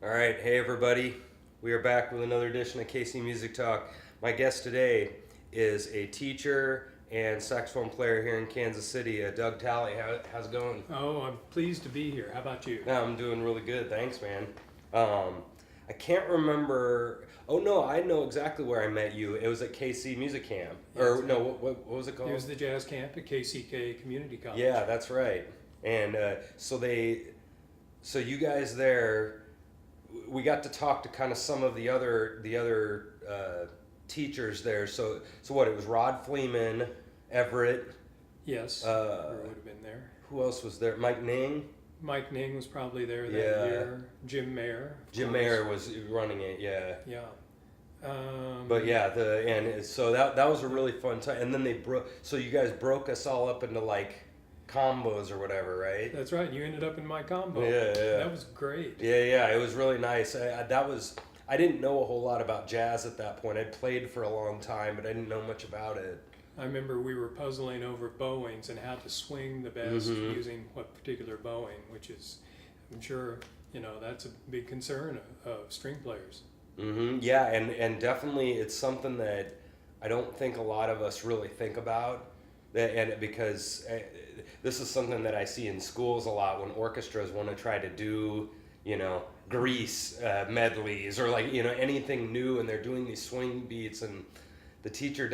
All right, hey everybody. We are back with another edition of KC Music Talk. My guest today is a teacher and saxophone player here in Kansas City, Doug Talley. How's it going? Oh, I'm pleased to be here. How about you? No, I'm doing really good, thanks, man. I can't remember. Oh no, I know exactly where I met you. It was at KC Music Camp, or Yes, no, what was it called? It was the jazz camp at KCK Community College. Yeah, that's right. And so you guys there, we got to talk to kind of some of the other teachers there. So what? It was Rod Fleeman, Everett. Yes, Uh, would have been there. who else was there? Mike Ning. Mike Ning was probably there that Yeah. year. Jim Mayer. of Jim course. Mayer was running it. Yeah. Yeah. But yeah, so that was a really fun time. And then they broke. So you guys broke us all up into like combos or whatever, right? That's right. You ended up in my combo. Yeah. That was great. Yeah, it was really nice. I didn't know a whole lot about jazz at that point. I'd played for a long time, but I didn't know much about it. I remember we were puzzling over bowings and how to swing the best using what particular bowing, which is, I'm sure, that's a big concern of string players. Yeah, and definitely it's something that I don't think a lot of us really think about. And because this is something that I see in schools a lot when orchestras want to try to do, Grease medleys or like, anything new, and they're doing these swing beats, and the teacher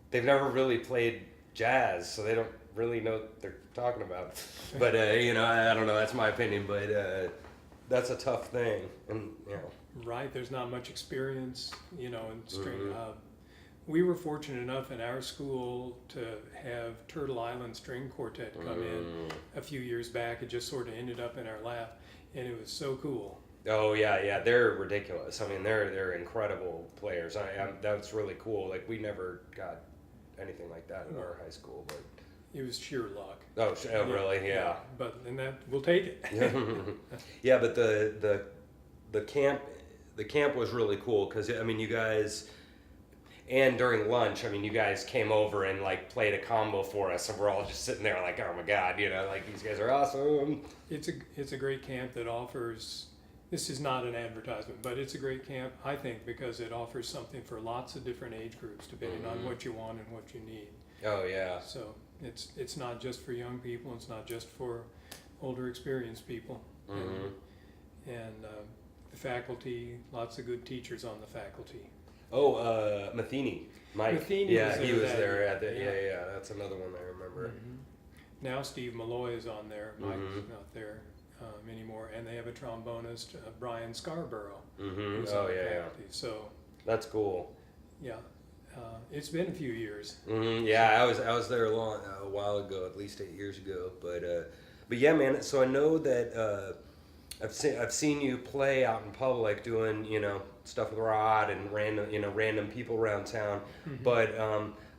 they've never really played jazz, so they don't really know what they're talking about. But, I don't know, that's my opinion, but that's a tough thing. And, Right, there's not much experience, in string. We were fortunate enough in our school to have Turtle Island String Quartet come in a few years back. It just sort of ended up in our lap, and it was so cool. Oh yeah, they're ridiculous. I mean, they're incredible players. That's really cool. Like we never got anything like that in our high school, but It was sheer luck. Really? Yeah. And that we'll take it. Yeah, but the camp was really cool because I mean you guys. And during lunch, I mean, you guys came over and like played a combo for us, and we're all just sitting there like, oh my god, like these guys are awesome. It's a great camp that offers. This is not an advertisement, but it's a great camp, I think, because it offers something for lots of different age groups, depending on what you want and what you need. Oh yeah. So it's not just for young people. It's not just for older, experienced people. And the faculty, lots of good teachers on the faculty. Oh, Matheny, Mike. Matheny he was that there year. at the. Yeah. That's another one I remember. Now Steve Malloy is on there. Mike's not there anymore, and they have a trombonist, Brian Scarborough. Who's on the faculty. So that's cool. Yeah, it's been a few years. Yeah, I was there a while ago, at least 8 years ago. But yeah, man. So I know that I've seen you play out in public doing stuff with Rod and random people around town. But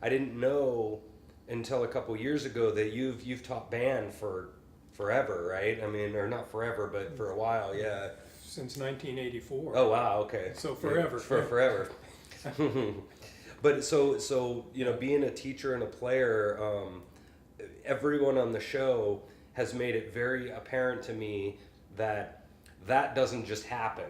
I didn't know until a couple years ago that you've taught band for forever, right? I mean, or not forever, but for a while, yeah. Since 1984. Oh wow, okay. So forever. Forever. But so being a teacher and a player, everyone on the show has made it very apparent to me that doesn't just happen.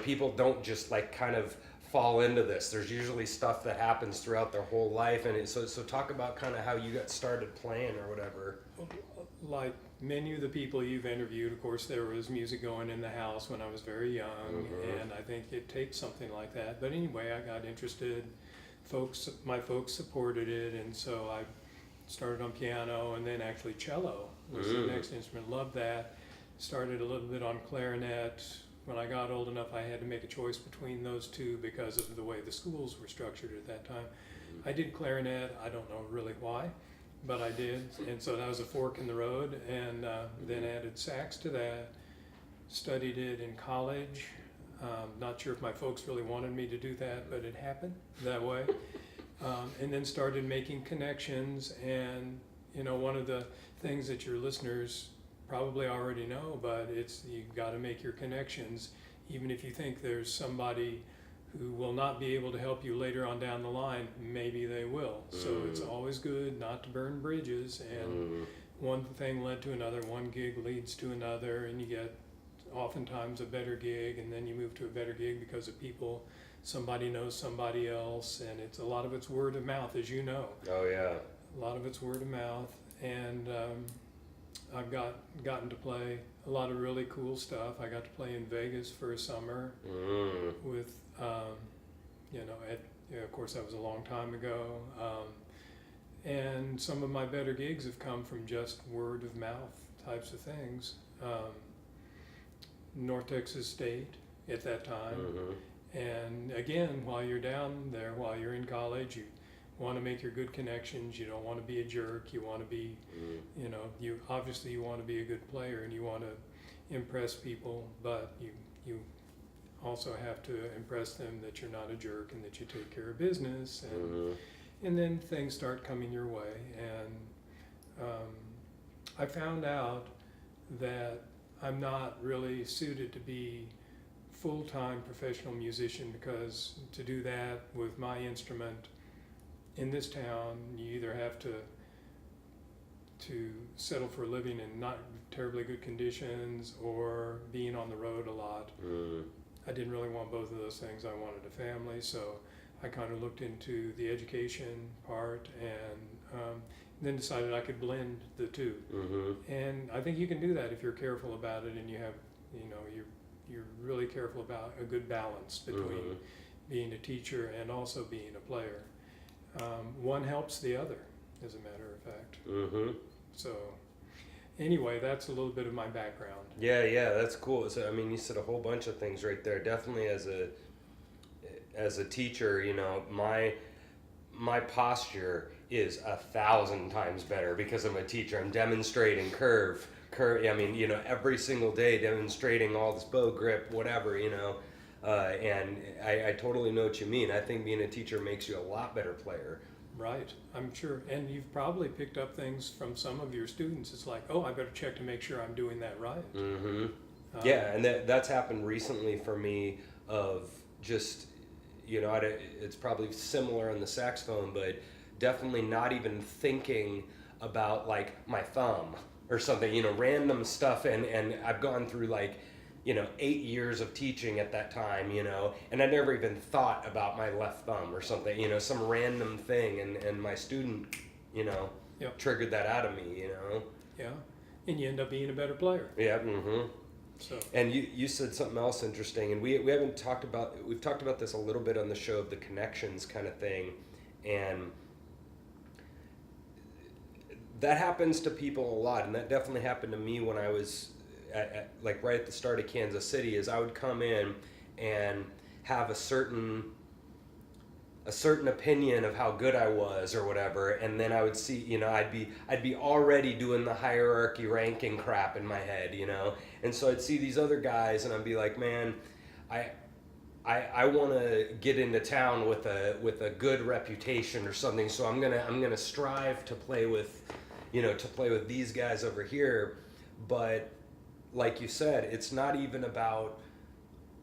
People don't just like kind of fall into this. There's usually stuff that happens throughout their whole life, and so talk about kind of how you got started playing or whatever. Like many of the people you've interviewed, of course, there was music going in the house when I was very young, and I think it takes something like that. But anyway, I got interested. My folks supported it, and so I started on piano, and then actually cello was the next instrument. Loved that. Started a little bit on clarinet. When I got old enough, I had to make a choice between those two because of the way the schools were structured at that time. I did clarinet. I don't know really why, but I did. And so that was a fork in the road, and then added sax to that. Studied it in college. Not sure if my folks really wanted me to do that, but it happened that way. And then started making connections, and one of the things that your listeners probably already know, but you've got to make your connections, even if you think there's somebody who will not be able to help you later on down the line. Maybe they will. So it's always good not to burn bridges, and one thing led to another, one gig leads to another, and you get oftentimes a better gig, and then you move to a better gig because of people. Somebody knows somebody else, and it's a lot of it's word of mouth, as you know. Oh yeah. A lot of it's word of mouth, and I've gotten to play a lot of really cool stuff. I got to play in Vegas for a summer with, of course that was a long time ago. And some of my better gigs have come from just word of mouth types of things. North Texas State at that time. And again, while you're down there, while you're in college, you want to make your good connections. You don't want to be a jerk. You want to be, you obviously you want to be a good player and you want to impress people, but you also have to impress them that you're not a jerk and that you take care of business. And then things start coming your way. And I found out that I'm not really suited to be full-time professional musician, because to do that with my instrument in this town, you either have to settle for a living in not terribly good conditions or being on the road a lot. I didn't really want both of those things. I wanted a family, so I kind of looked into the education part and then decided I could blend the two. And I think you can do that if you're careful about it and you have, you're really careful about a good balance between being a teacher and also being a player. One helps the other, as a matter of fact. So anyway, that's a little bit of my background. Yeah, that's cool. So I mean, you said a whole bunch of things right there. Definitely as a teacher, my posture is 1,000 times better because I'm a teacher. I'm demonstrating curve. I mean, every single day demonstrating all this bow grip, whatever, and I totally know what you mean. I think being a teacher makes you a lot better player. Right, I'm sure. And you've probably picked up things from some of your students. It's like, oh, I better check to make sure I'm doing that right. Yeah, and that's happened recently for me of just, it's probably similar on the saxophone, but definitely not even thinking about like my thumb or something, random stuff. And I've gone through 8 years of teaching at that time, and I never even thought about my left thumb or something, some random thing. And my student, triggered that out of me, Yeah, and you end up being a better player. Yeah, So. And you said something else interesting, and we haven't talked about, we've talked about this a little bit on the show, of the connections kind of thing, and that happens to people a lot, and that definitely happened to me when I was right at the start of Kansas City. Is I would come in and have a certain opinion of how good I was or whatever, and then I would see, I'd be already doing the hierarchy ranking crap in my head, and so I'd see these other guys and I'd be like, man, I want to get into town with a good reputation or something, so I'm gonna strive to play with these guys over here. But like you said, it's not even about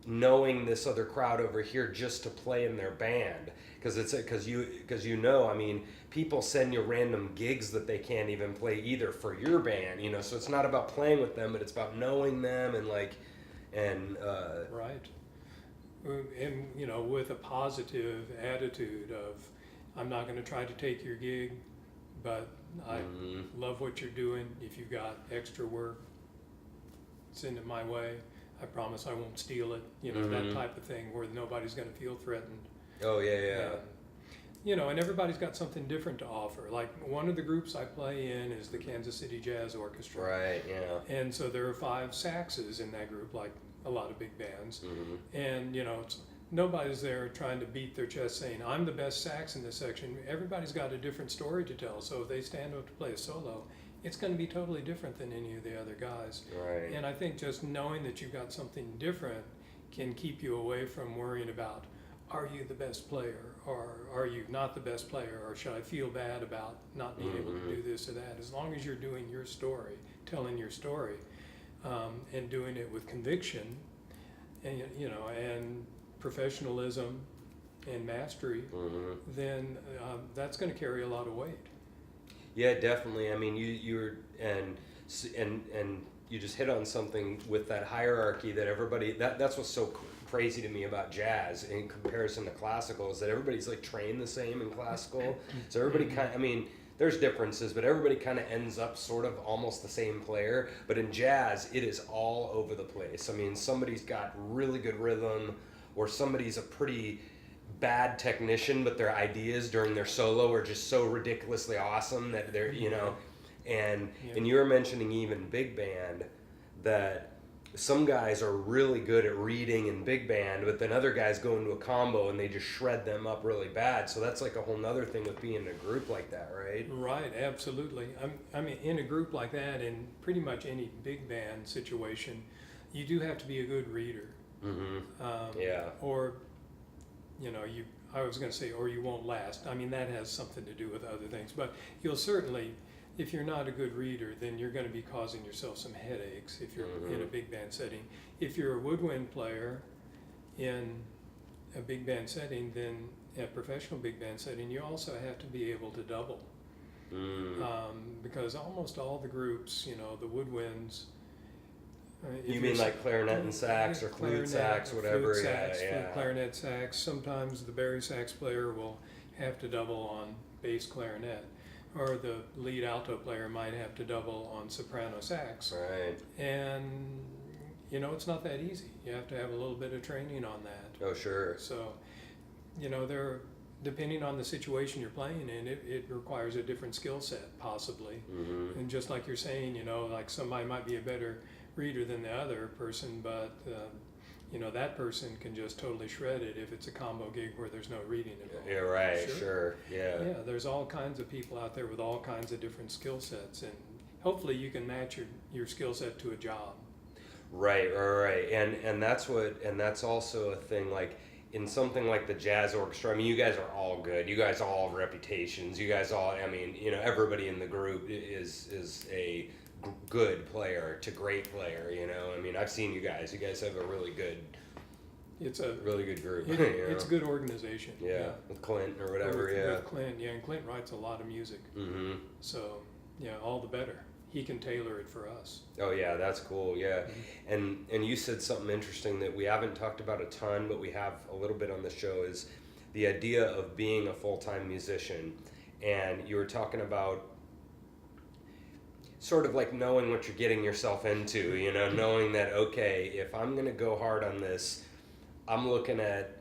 knowing this other crowd over here just to play in their band, because I mean, people send you random gigs that they can't even play either for your band, so it's not about playing with them, but it's about knowing them and right. And with a positive attitude of, I'm not going to try to take your gig, but I love what you're doing. If you've got extra work, send it my way. I promise I won't steal it. That type of thing where nobody's going to feel threatened. Oh yeah. And everybody's got something different to offer. Like, one of the groups I play in is the Kansas City Jazz Orchestra. Right. Yeah. And so there are 5 saxes in that group, like a lot of big bands. And nobody's there trying to beat their chest saying, I'm the best sax in this section. Everybody's got a different story to tell. So if they stand up to play a solo, it's going to be totally different than any of the other guys. Right. And I think just knowing that you've got something different can keep you away from worrying about, are you the best player, or are you not the best player, or should I feel bad about not being able to do this or that? As long as you're doing your story, telling your story, and doing it with conviction, and and professionalism and mastery, then that's going to carry a lot of weight. Yeah, definitely. I mean, you were and you just hit on something with that hierarchy that everybody, that's what's so crazy to me about jazz in comparison to classical, is that everybody's like trained the same in classical. So everybody kind of, I mean, there's differences, but everybody kind of ends up sort of almost the same player. But in jazz, it is all over the place. I mean, somebody's got really good rhythm, or somebody's a pretty bad technician, but their ideas during their solo are just so ridiculously awesome that they're, you know, and you were mentioning even big band, that some guys are really good at reading in big band, but then other guys go into a combo and they just shred them up really bad. So that's like a whole nother thing with being in a group like that, right? Right, absolutely. I mean, in a group like that, in pretty much any big band situation, you do have to be a good reader. Yeah. Or, you know, I was going to say, or you won't last. I mean, that has something to do with other things. But you'll certainly, if you're not a good reader, then you're going to be causing yourself some headaches if you're in a big band setting. If you're a woodwind player in a big band setting, then a professional big band setting, you also have to be able to double. Because almost all the groups, you know, the woodwinds. You mean like clarinet and sax, or flute sax, whatever? Flute sax, yeah. clarinet sax. Sometimes the bari sax player will have to double on bass clarinet, or the lead alto player might have to double on soprano sax. Right. And, you know, it's not that easy. You have to have a little bit of training on that. Oh, sure. So, you know, depending on the situation you're playing in, it requires a different skill set, possibly. And just like you're saying, you know, like somebody might be a better reader than the other person, but you know, that person can just totally shred it if it's a combo gig where there's no reading involved. Yeah, right, sure. Yeah. Yeah, there's all kinds of people out there with all kinds of different skill sets, and hopefully you can match your skill set to a job. Right. And that's also a thing, like in something like the jazz orchestra. I mean, you guys are all good. You guys all have reputations. You guys all, I mean, you know, everybody in the group is a good player to great player, you know. I mean, I've seen you guys have a really good group. It's a good organization. Yeah, with Clint or whatever. With Clint, and Clint writes a lot of music. So yeah, all the better. He can tailor it for us. Oh yeah, that's cool. Yeah. And you said something interesting that we haven't talked about a ton, but we have a little bit on the show, is the idea of being a full-time musician. And you were talking about sort of like knowing what you're getting yourself into, you know, knowing that, okay, if I'm going to go hard on this, I'm looking at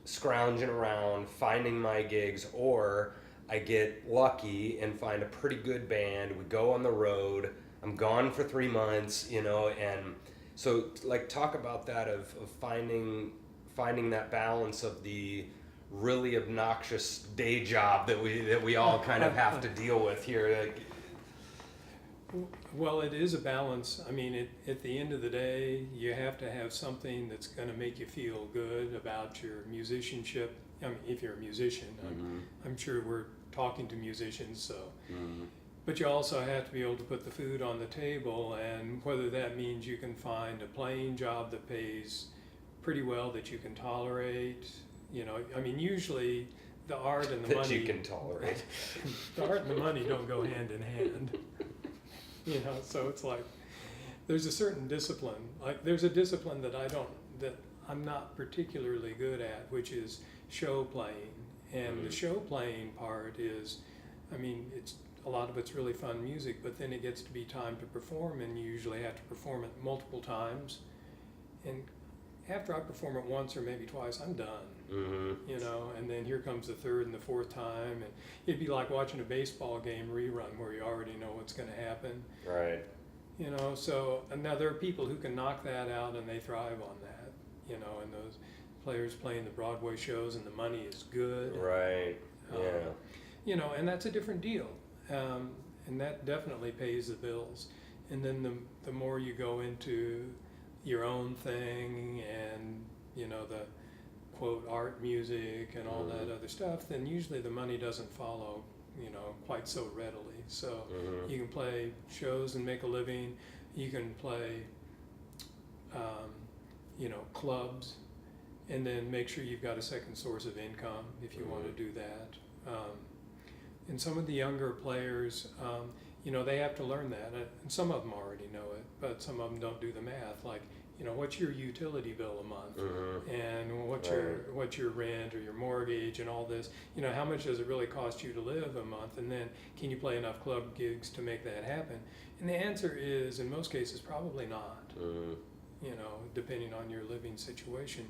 scrounging around, finding my gigs, or I get lucky and find a pretty good band. We go on the road. I'm gone for 3 months, you know, and so like talk about that of finding that balance of the really obnoxious day job that we all kind of have to deal with here. Like, well, it is a balance. I mean, at the end of the day, you have to have something that's going to make you feel good about your musicianship. I mean, if you're a musician, I'm sure we're talking to musicians, so. But you also have to be able to put the food on the table, and whether that means you can find a playing job that pays pretty well, that you can tolerate, you know. I mean, usually the art and the that money. That you can tolerate. The art and the money don't go hand in hand. You know, so it's like there's a certain discipline. Like there's a discipline that I'm not particularly good at, which is show playing. And the show playing part is, I mean, a lot of it's really fun music, but then it gets to be time to perform, and you usually have to perform it multiple times. And after I perform it once or maybe twice, I'm done. You know, and then here comes the third and the fourth time, and it'd be like watching a baseball game rerun where you already know what's going to happen. Right. You know, so and now there are people who can knock that out and they thrive on that. You know, and those players playing the Broadway shows and the money is good. Right. Yeah. You know, and that's a different deal, and that definitely pays the bills. And then the more you go into your own thing, and you know, the quote art music and all that other stuff, then usually the money doesn't follow, you know, quite so readily. So you can play shows and make a living. You can play, you know, clubs, and then make sure you've got a second source of income if you want to do that. And some of the younger players, they have to learn that. And some of them already know it, but some of them don't do the math. Like, what's your utility bill a month, and what's your rent or your mortgage and all this. How much does it really cost you to live a month, and then can you play enough club gigs to make that happen? And the answer is, in most cases, probably not. Depending on your living situation.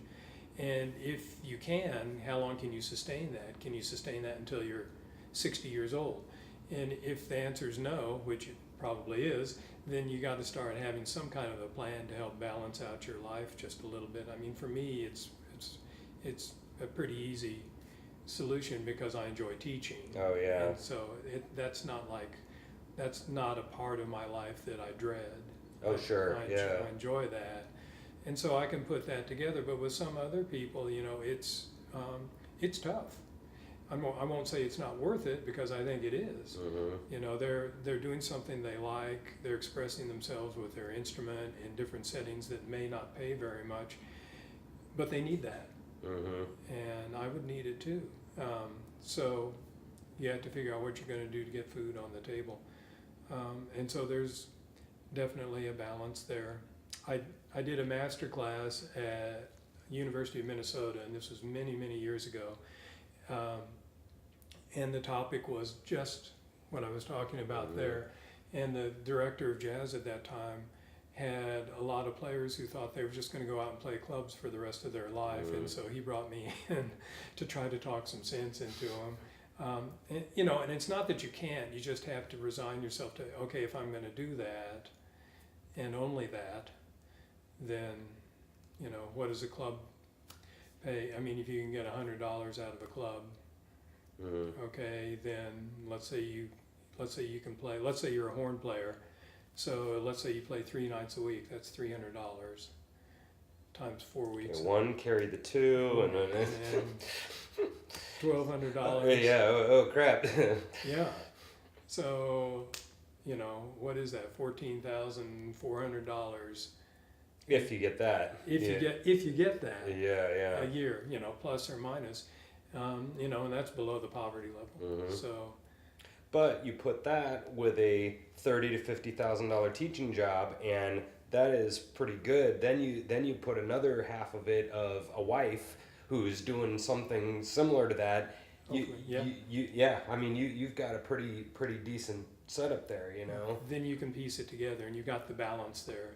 And if you can, how long can you sustain that? Can you sustain that until you're 60 years old? And if the answer is no, which it probably is, then you got to start having some kind of a plan to help balance out your life just a little bit. I mean, for me, it's a pretty easy solution because I enjoy teaching. Oh yeah. And so that's not a part of my life that I dread. Oh sure. I enjoy that, and so I can put that together. But with some other people, it's tough. I won't say it's not worth it, because I think it is. They're doing something they like. They're expressing themselves with their instrument in different settings that may not pay very much, but they need that, and I would need it too. So you have to figure out what you're going to do to get food on the table, and so there's definitely a balance there. I did a master class at University of Minnesota, and this was many, many years ago. And the topic was just what I was talking about there. And the director of jazz at that time had a lot of players who thought they were just going to go out and play clubs for the rest of their life. And so he brought me in to try to talk some sense into them. And it's not that you can't, you just have to resign yourself to, okay, if I'm going to do that, and only that, then, what does a club pay? I mean, if you can get $100 out of a club, okay, then let's say you can play, let's say you're a horn player, so let's say you play 3 nights a week, that's $300 times 4 weeks. Yeah, one carried the two, and then $1,200. Yeah. Oh crap. Yeah. So, what is that? $14,400. If you get that. If you get that. Yeah. A year, plus or minus, and that's below the poverty level. So. But you put that with a $30,000 to $50,000 teaching job, and that is pretty good. Then you put another half of it of a wife who's doing something similar to that. I mean, you've got a pretty decent setup there, Then you can piece it together, and you got the balance there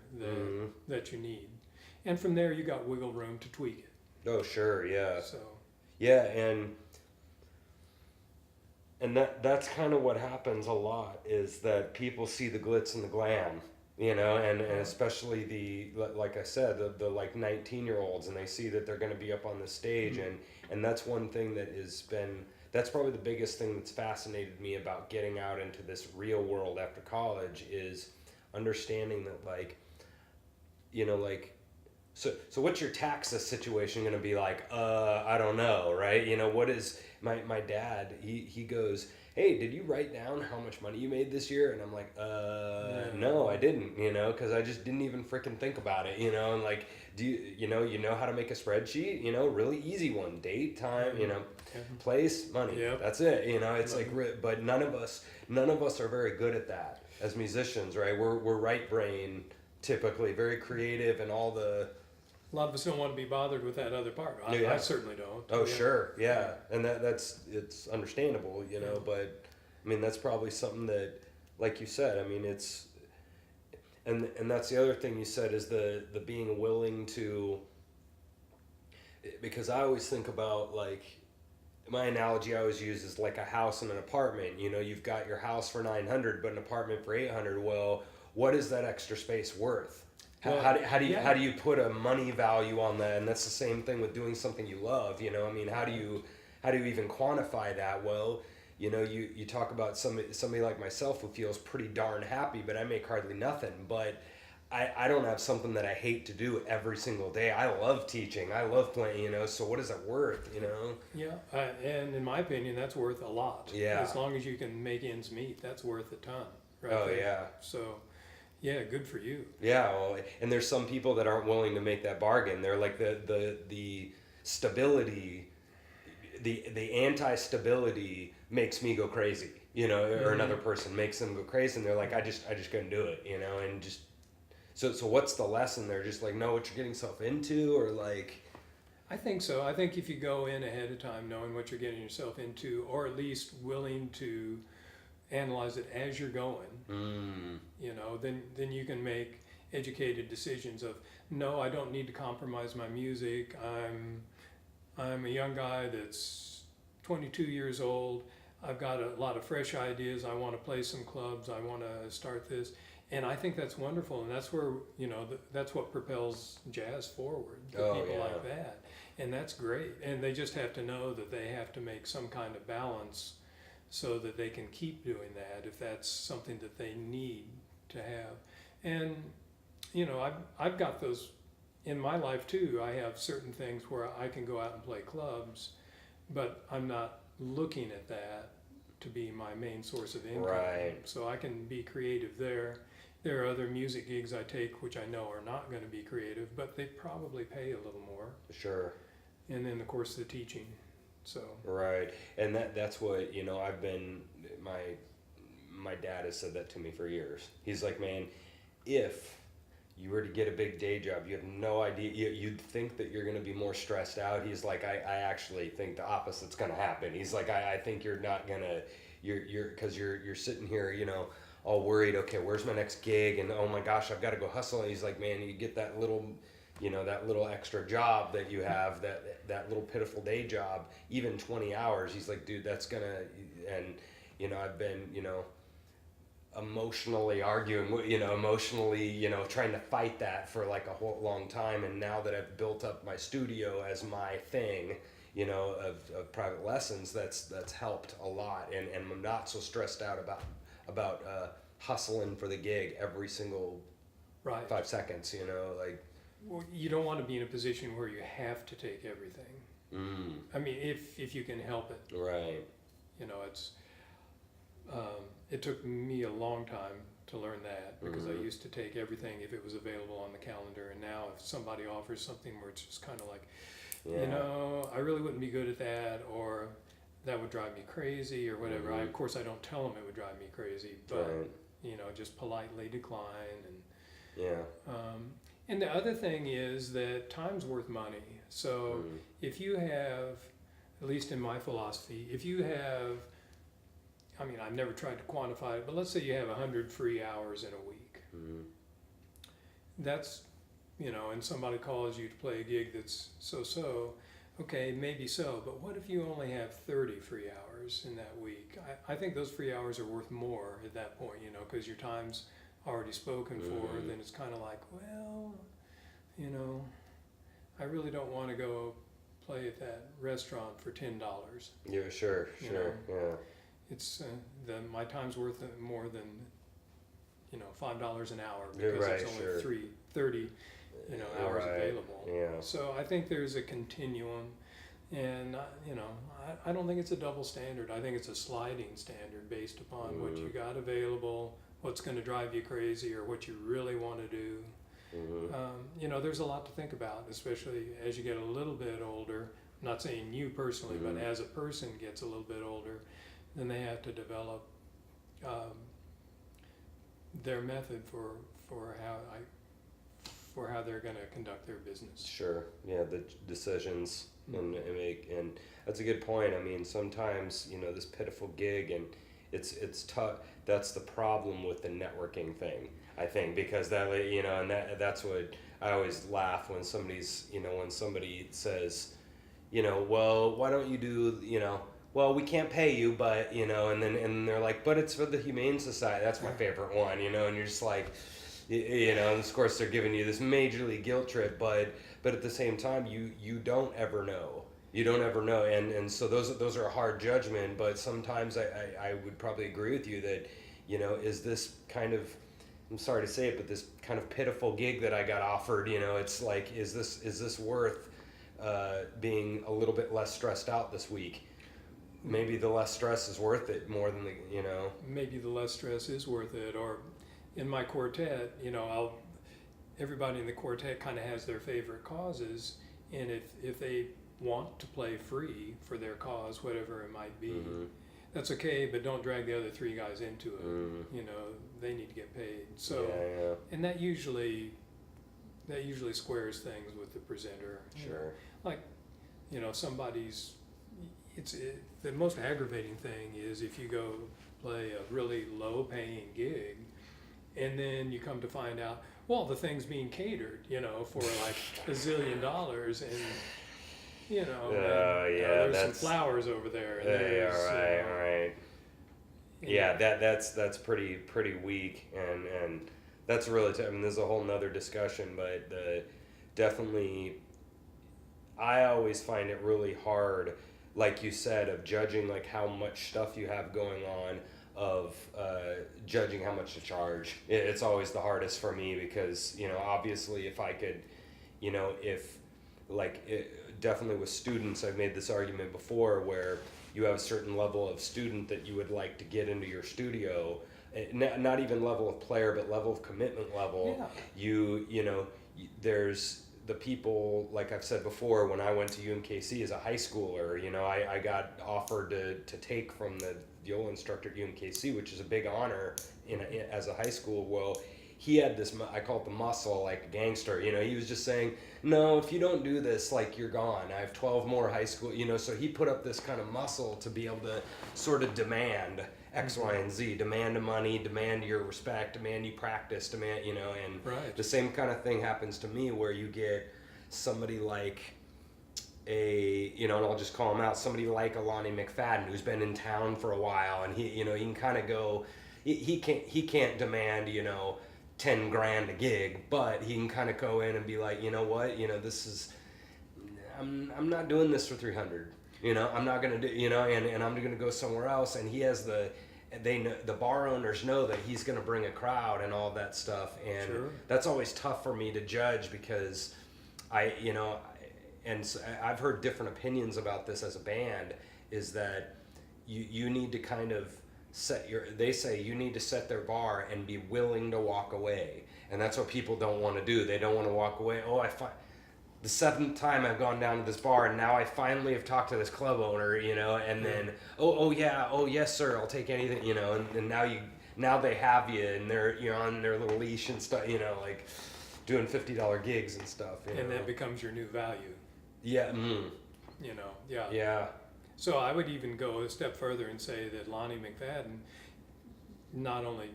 that you need, and from there you got wiggle room to tweak it. Oh sure, yeah. So. Yeah, and that's kind of what happens a lot, is that people see the glitz and the glam, and especially the, like I said, the like 19-year-olds, and they see that they're going to be up on the stage, and that's one thing that's probably the biggest thing that's fascinated me about getting out into this real world after college, is understanding that so what's your taxes situation going to be like? I don't know, right? What is my dad, he goes, hey, did you write down how much money you made this year? And I'm like, no, I didn't, because I just didn't even freaking think about it, and like, do you know how to make a spreadsheet, really easy one, date, time, place, money, that's it, it's like, but none of us are very good at that as musicians, right? We're right brain, typically very creative, and all the, a lot of us don't want to be bothered with that other part. I certainly don't. Oh, sure, yeah, and it's understandable, but I mean, that's probably something that, like you said, I mean, it's, and that's the other thing you said, is the being willing to, because I always think about, like, my analogy I always use is like a house and an apartment. You've got your house for $900, but an apartment for $800. Well, what is that extra space worth? How do you put a money value on that? And that's the same thing with doing something you love. I mean, how do you even quantify that? Well, you talk about somebody like myself who feels pretty darn happy, but I make hardly nothing. But I don't have something that I hate to do every single day. I love teaching. I love playing. So what is it worth? Yeah, and in my opinion, that's worth a lot. Yeah. As long as you can make ends meet, that's worth a ton. Right Oh there. yeah. So. Yeah, good for you. Yeah, well, and there's some people that aren't willing to make that bargain. They're like the stability, the anti-stability makes me go crazy. or another person makes them go crazy, and they're like, I just couldn't do it, and just so what's the lesson there? Just like know what you're getting yourself into, or like. I think so. I think if you go in ahead of time knowing what you're getting yourself into, or at least willing to analyze it as you're going, then you can make educated decisions of, no, I don't need to compromise my music. I'm a young guy that's 22 years old. I've got a lot of fresh ideas. I want to play some clubs. I want to start this. And I think that's wonderful. And that's where, that's what propels jazz forward. People like that. And that's great. And they just have to know that they have to make some kind of balance so that they can keep doing that if that's something that they need to have. And, I've got those in my life too. I have certain things where I can go out and play clubs, but I'm not looking at that to be my main source of income. Right. So I can be creative there. There are other music gigs I take which I know are not going to be creative, but they probably pay a little more. Sure. And then, of course, the teaching. So. Right. And that's what, I've been, my dad has said that to me for years. He's like, man, if you were to get a big day job, you have no idea, you'd think that you're going to be more stressed out. He's like, I actually think the opposite's going to happen. He's like, I think you're not going to, because you're sitting here, all worried, okay, where's my next gig? And oh my gosh, I've got to go hustle. And he's like, man, you get that little, that little extra job that you have, that little pitiful day job, even 20 hours. He's like, dude, that's going to, and, I've been, emotionally arguing, trying to fight that for like a whole long time. And now that I've built up my studio as my thing, of private lessons, that's helped a lot. And I'm not so stressed out about hustling for the gig every single 5 seconds, like. Well, you don't want to be in a position where you have to take everything. I mean, if you can help it. Right. It's, it took me a long time to learn that, because I used to take everything if it was available on the calendar. And now if somebody offers something where it's just kind of like, I really wouldn't be good at that, or that would drive me crazy, or whatever. Of course, I don't tell them it would drive me crazy, but, just politely decline. And and the other thing is that time's worth money. So if you have, at least in my philosophy, if you have, I mean, I've never tried to quantify it, but let's say you have 100 free hours in a week. That's, and somebody calls you to play a gig that's so, okay, maybe so, but what if you only have 30 free hours in that week? I think those free hours are worth more at that point, because your time's already spoken for. Then it's kind of like, well, I really don't want to go play at that restaurant for $10. Yeah, sure, yeah. It's my time's worth more than $5 an hour, because it's only 30 hours available. Yeah. So I think there's a continuum, and I don't think it's a double standard. I think it's a sliding standard based upon what you got available, what's going to drive you crazy, or what you really want to do. There's a lot to think about, especially as you get a little bit older. I'm not saying you personally, but as a person gets a little bit older, then they have to develop their method for how they're going to conduct their business. Sure. Yeah, the decisions and that's a good point. I mean, sometimes this pitiful gig, and it's tough. That's the problem with the networking thing, I think, because that and that's what I always laugh when somebody says, well, why don't you do, well, we can't pay you, but, and they're like, but it's for the Humane Society. That's my favorite one, and you're just like, and of course they're giving you this majorly guilt trip, but at the same time, you don't ever know. You don't ever know, and so those are a hard judgment, but sometimes I would probably agree with you that, is this kind of, I'm sorry to say it, but this kind of pitiful gig that I got offered, it's like, is this worth being a little bit less stressed out this week? Maybe the less stress is worth it more than Maybe the less stress is worth it. Or in my quartet, everybody in the quartet kind of has their favorite causes, and if they want to play free for their cause, whatever it might be, that's okay, but don't drag the other three guys into it. Mm. You know, they need to get paid. So, Yeah. and that usually squares things with the presenter. Sure. Like, you know, the most aggravating thing is if you go play a really low paying gig and then you come to find out, well, the thing's being catered, you know, for like $1 zillion, and you know, there's some flowers over there. And All right. Yeah, that's pretty weak, and that's really I mean, there's a whole nother discussion, but definitely, I always find it really hard, like you said, of judging like how much stuff you have going on, of judging how much to charge. It's always the hardest for me because, you know, obviously if I could, you know, if like definitely with students, I've made this argument before where you have a certain level of student that you would like to get into your studio, not even level of player, but level of commitment level. Yeah. You know, there's the people, like I've said before, when I went to UMKC as a high schooler, you know, I got offered to take from the viola instructor at UMKC, which is a big honor as a high school. Well, he had this, I call it the muscle, like a gangster, you know, he was just saying, no, if you don't do this, like, you're gone. I have 12 more high school, you know, so he put up this kind of muscle to be able to sort of demand X, Y, and Z, demand money, demand your respect, demand you practice, demand, you know, and Right. the same kind of thing happens to me where you get somebody like and I'll just call him out, somebody like a Lonnie McFadden who's been in town for a while, and he, you know, he can kind of go, he can't demand, you know, 10 grand a gig, but he can kind of go in and be like, you know what, you know, this is, I'm not doing this for 300, you know, I'm not going to do, you know, and I'm going to go somewhere else. And he has the bar owners know that he's going to bring a crowd and all that stuff. And Sure. That's always tough for me to judge because and I've heard different opinions about this as a band, is that you need to kind of they say you need to set their bar and be willing to walk away. And that's what people don't want to do. They don't want to walk away. The 7th time I've gone down to this bar, and now I finally have talked to this club owner, you know, and then, oh yes sir, I'll take anything, you know, and now they have you, and you're on their little leash and stuff, you know, like doing $50 gigs and stuff. And that becomes your new value. Yeah. You know, yeah. Yeah. So I would even go a step further and say that Lonnie McFadden not only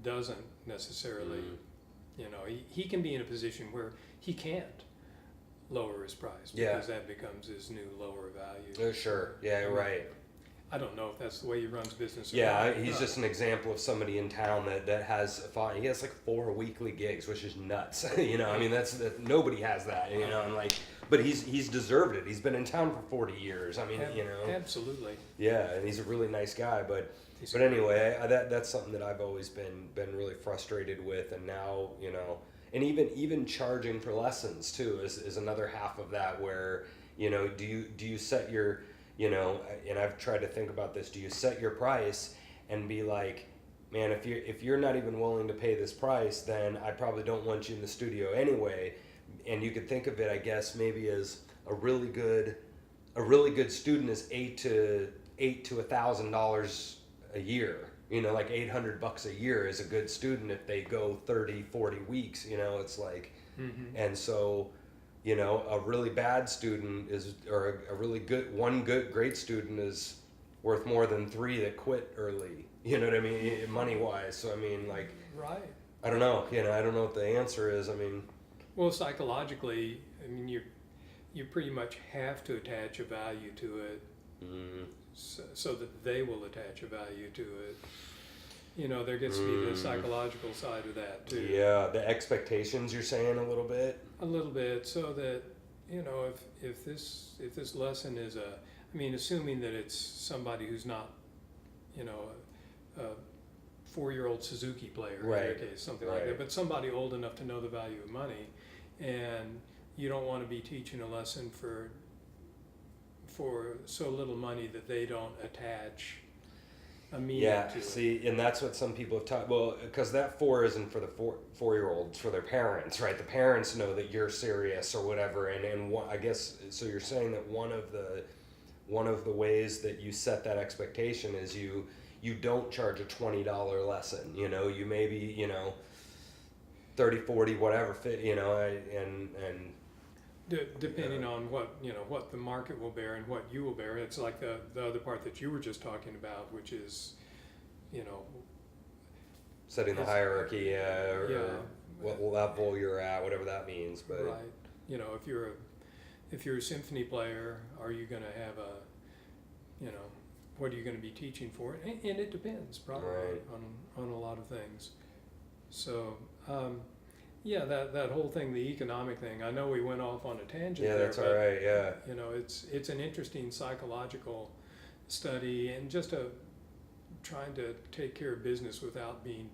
doesn't necessarily, you know, he can be in a position where he can't lower his price because that becomes his new lower value. Sure. Yeah, right. I don't know if that's the way he runs business. Yeah, he's just an example of somebody in town that has he has like 4 weekly gigs, which is nuts. You know, I mean, nobody has that. You know, and like, but he's deserved it. He's been in town for 40 years. I mean, you know, absolutely. Yeah, and he's a really nice guy. But anyway, that's something that I've always been really frustrated with, and now, you know, and even charging for lessons too is another half of that, where, you know, do you set your, you know, and I've tried to think about this, do you set your price and be like, man, if you're not even willing to pay this price, then I probably don't want you in the studio anyway. And you could think of it, I guess, maybe as a really good student is $800 to $1,000 a year. You know, like $800 a year is a good student if they go 30, 40 weeks. You know, it's like, and so, you know, a really bad student or a really great student is worth more than 3 that quit early. You know what I mean, money wise. So I mean, like, right. I don't know. You know, I don't know what the answer is. I mean, well, psychologically, I mean, you pretty much have to attach a value to it, so that they will attach a value to it. You know, there gets to be the psychological side of that too. Yeah, the expectations, you're saying, a little bit. A little bit, so that, you know, if this lesson is assuming that it's somebody who's not, you know, a 4-year-old Suzuki player, in their case, something like that, but somebody old enough to know the value of money, and you don't want to be teaching a lesson for so little money that they don't attach a meaning to it. See, and that's what some people have taught. Well, because that 4 isn't for the 4-year-olds, for their parents, right? The parents know that you're serious or whatever, and I guess, so you're saying that one of one of the ways that you set that expectation is you don't charge a $20 lesson. You maybe 30, 40, whatever fit. And Depending on what the market will bear and what you will bear. It's like the other part that you were just talking about, which is, setting the hierarchy, or what level you're at, whatever that means. But right, if you're a symphony player, are you going to have what are you going to be teaching for? And it depends probably on a lot of things. So. That whole thing, the economic thing, I know we went off on a tangent there. Yeah, that's all right, yeah. It's an interesting psychological study, and just trying to take care of business without being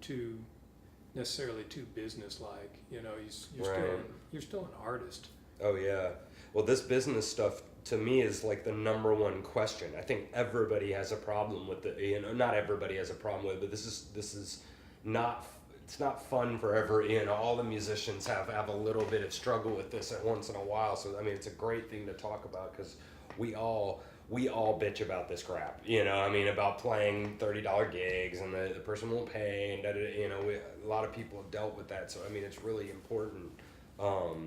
necessarily too business-like. You're still an artist. Oh, yeah. Well, this business stuff, to me, is like the number one question. I think everybody has a problem with it. Not everybody has a problem with it, but this is not... It's not fun forever. All the musicians have a little bit of struggle with this at once in a while. So I mean, it's a great thing to talk about because we all bitch about this crap. About playing $30 gigs and the person won't pay, and a lot of people have dealt with that. So I mean, it's really important. Our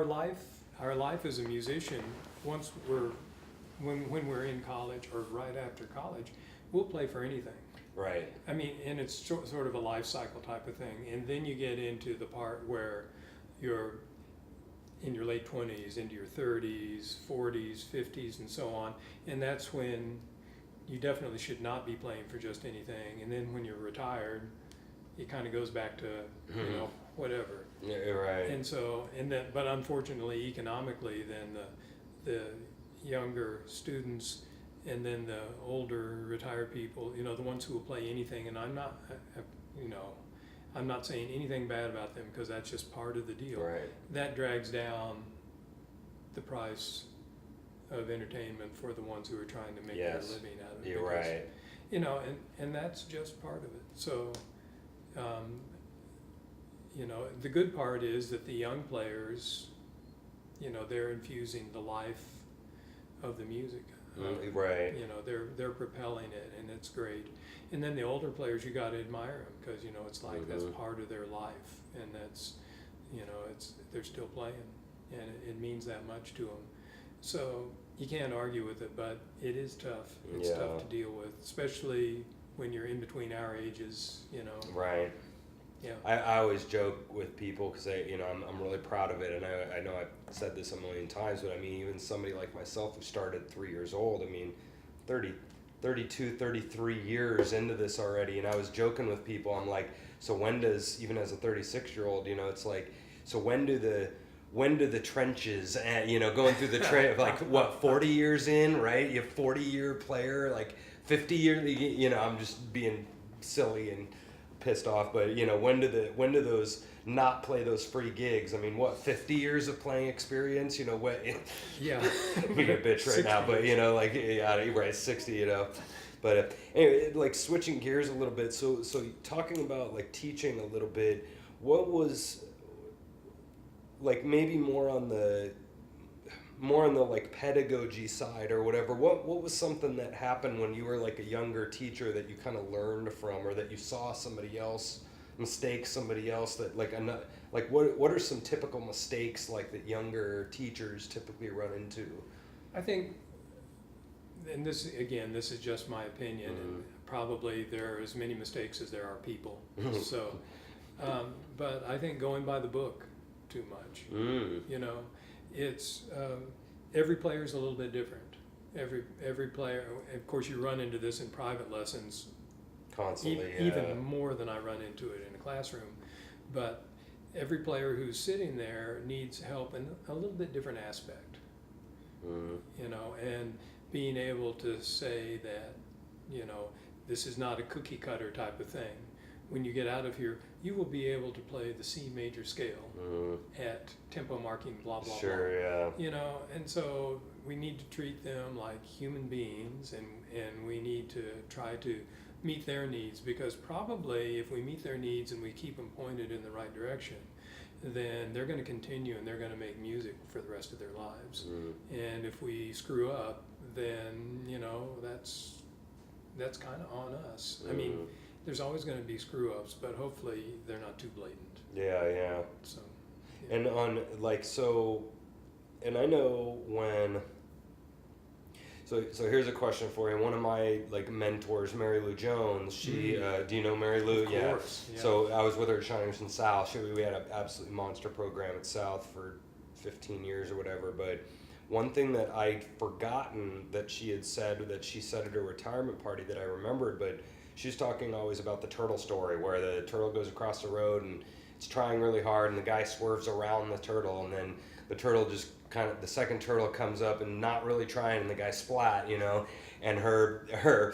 life as a musician, when we're in college or right after college, we'll play for anything. Right. I mean, and it's sort of a life cycle type of thing. And then you get into the part where you're in your late 20s, into your 30s, 40s, 50s, and so on. And that's when you definitely should not be playing for just anything. And then when you're retired, it kind of goes back to, whatever. Yeah, right. And so, but unfortunately, economically, then the younger students and then the older retired people, the ones who will play anything, and I'm not saying anything bad about them because that's just part of the deal. Right. That drags down the price of entertainment for the ones who are trying to make their living out of it. You're right. And that's just part of it. So, the good part is that the young players, they're infusing the life of the music. Right. They're propelling it, and it's great. And then the older players, you got to admire them because it's like that's part of their life, and that's they're still playing, and it means that much to them. So you can't argue with it, but it is tough. It's tough to deal with, especially when you're in between our ages. Right. Yeah. I always joke with people because I'm really proud of it, and I know I've said this a million times, but I mean, even somebody like myself who started 3 years old, I mean, 32, 33 years into this already, and I was joking with people, I'm like, so when does, even as a 36-year-old, it's like, so when do the trenches, going through the like, what, 40 years in, right? You have 40-year player, like 50 year, I'm just being silly and pissed off, but when do those not play those free gigs? I mean, what, 50 years of playing experience? What? Yeah. I'm being a bitch right now, but right, 60. But anyway, like switching gears a little bit. So talking about like teaching a little bit, what was like maybe more on the like pedagogy side or whatever, what was something that happened when you were like a younger teacher that you kind of learned from, or that you saw somebody else mistake somebody else that like what are some typical mistakes like that younger teachers typically run into? I think, and this is just my opinion, and probably there are as many mistakes as there are people. So but I think going by the book too much. It's every player is a little bit different. Every player, of course, you run into this in private lessons constantly, even more than I run into it in a classroom. But every player who's sitting there needs help in a little bit different aspect. And being able to say that, this is not a cookie cutter type of thing. When you get out of here, you will be able to play the C major scale at tempo marking, blah, blah, blah. Yeah. And so we need to treat them like human beings, and we need to try to meet their needs, because probably if we meet their needs and we keep them pointed in the right direction, then they're going to continue and they're going to make music for the rest of their lives. And if we screw up, then that's kind of on us. I mean, there's always going to be screw ups, but hopefully they're not too blatant. Yeah. So, And on and I know when. So here's a question for you. One of my mentors, Mary Lou Jones. She do you know Mary Lou? Of course, yeah. So I was with her at Shiners in South. We had an absolutely monster program at South for 15 years or whatever. But one thing that I'd forgotten that she had said at her retirement party that I remembered, but she's talking always about the turtle story where the turtle goes across the road and it's trying really hard and the guy swerves around the turtle and then the turtle just the second turtle comes up and not really trying and the guy splat, and her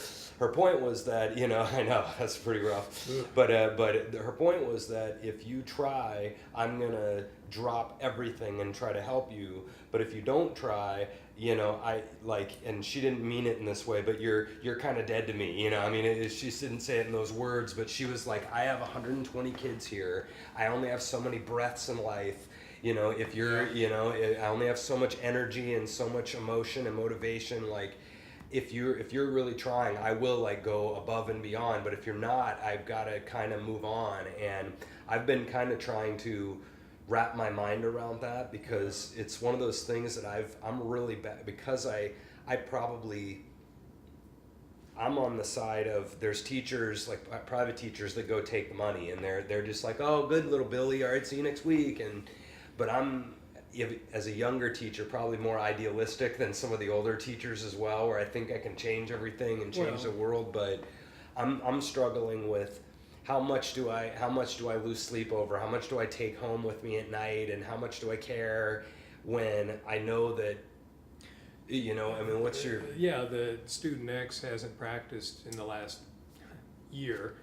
point was that, I know that's pretty rough, but her point was that if you try, I'm gonna drop everything and try to help you, but if you don't try, and she didn't mean it in this way, but you're kind of dead to me, I mean, she didn't say it in those words, but she was like, I have 120 kids here, I only have so many breaths in life. If you're, I only have so much energy and so much emotion and motivation. If you're really trying, I will go above and beyond. But if you're not, I've got to kind of move on. And I've been kind of trying to wrap my mind around that because it's one of those things that I'm really bad because I'm on the side of there's teachers private teachers that go take the money and they're just like, oh, good little Billy, all right, see you next week. But I'm, as a younger teacher, probably more idealistic than some of the older teachers as well, where I think I can change everything and change the world. But I'm struggling with how much do I lose sleep over? How much do I take home with me at night? And how much do I care when I know that, what's your... Yeah, the student X hasn't practiced in the last year.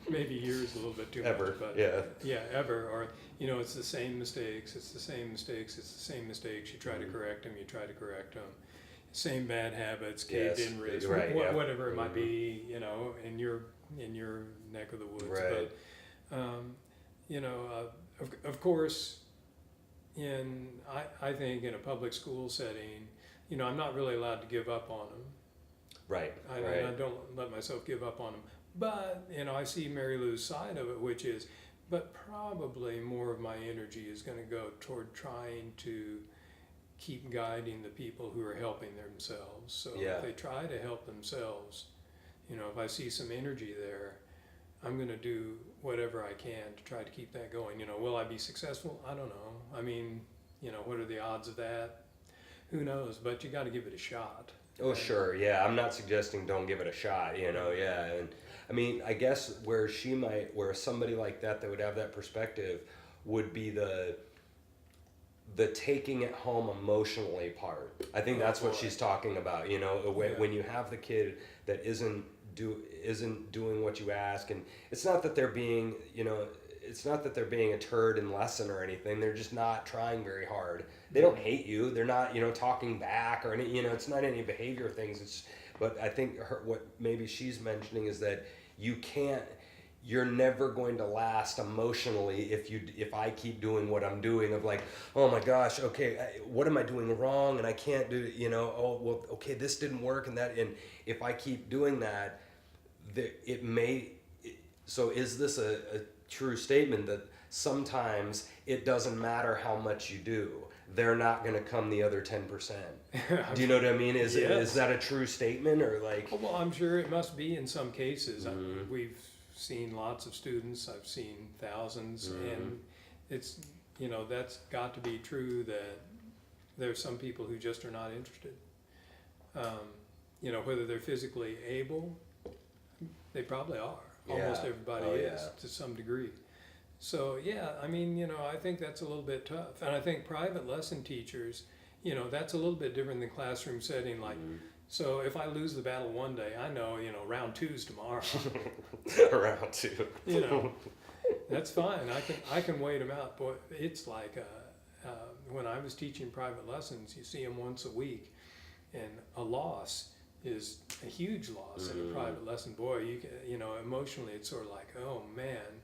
Maybe years a little bit too ever. Much, but ever. Or it's the same mistakes. You try to correct them. Same bad habits, caved in wrist, right, whatever it might be. In your neck of the woods. Right. But of course, I think in a public school setting, I'm not really allowed to give up on them. Right. I don't let myself give up on them. But, I see Mary Lou's side of it, which is, but probably more of my energy is going to go toward trying to keep guiding the people who are helping themselves. So if they try to help themselves, if I see some energy there, I'm going to do whatever I can to try to keep that going. Will I be successful? I don't know. I mean, what are the odds of that? Who knows? But you got to give it a shot. Oh, sure. Yeah. I'm not suggesting don't give it a shot, yeah. And I mean, I guess where somebody like that would have that perspective would be the taking it home emotionally part. I think that's what she's talking about, when you have the kid that isn't doing what you ask, and it's not that they're being, a turd in lesson or anything. They're just not trying very hard. They don't hate you. They're not, talking back or any, it's not any behavior things. But I think what maybe she's mentioning is that you're never going to last emotionally if I keep doing what I'm doing of oh my gosh, okay, what am I doing wrong? And I can't do, oh, well, okay, this didn't work and if I keep doing that, so is this a true statement that sometimes it doesn't matter how much you do, they're not going to come the other 10%. Do you know what I mean? Is that a true statement or Well, I'm sure it must be in some cases. We've seen lots of students. I've seen thousands, and it's that's got to be true that there's some people who just are not interested. Whether they're physically able, they probably are. Almost everybody is to some degree. So I mean, I think that's a little bit tough, and I think private lesson teachers, that's a little bit different than classroom setting. So if I lose the battle one day, I know, round 2's tomorrow. Round 2. That's fine. I can wait them out. Boy, it's when I was teaching private lessons, you see them once a week, and a loss is a huge loss in a private lesson. Boy, emotionally, it's sort of oh man.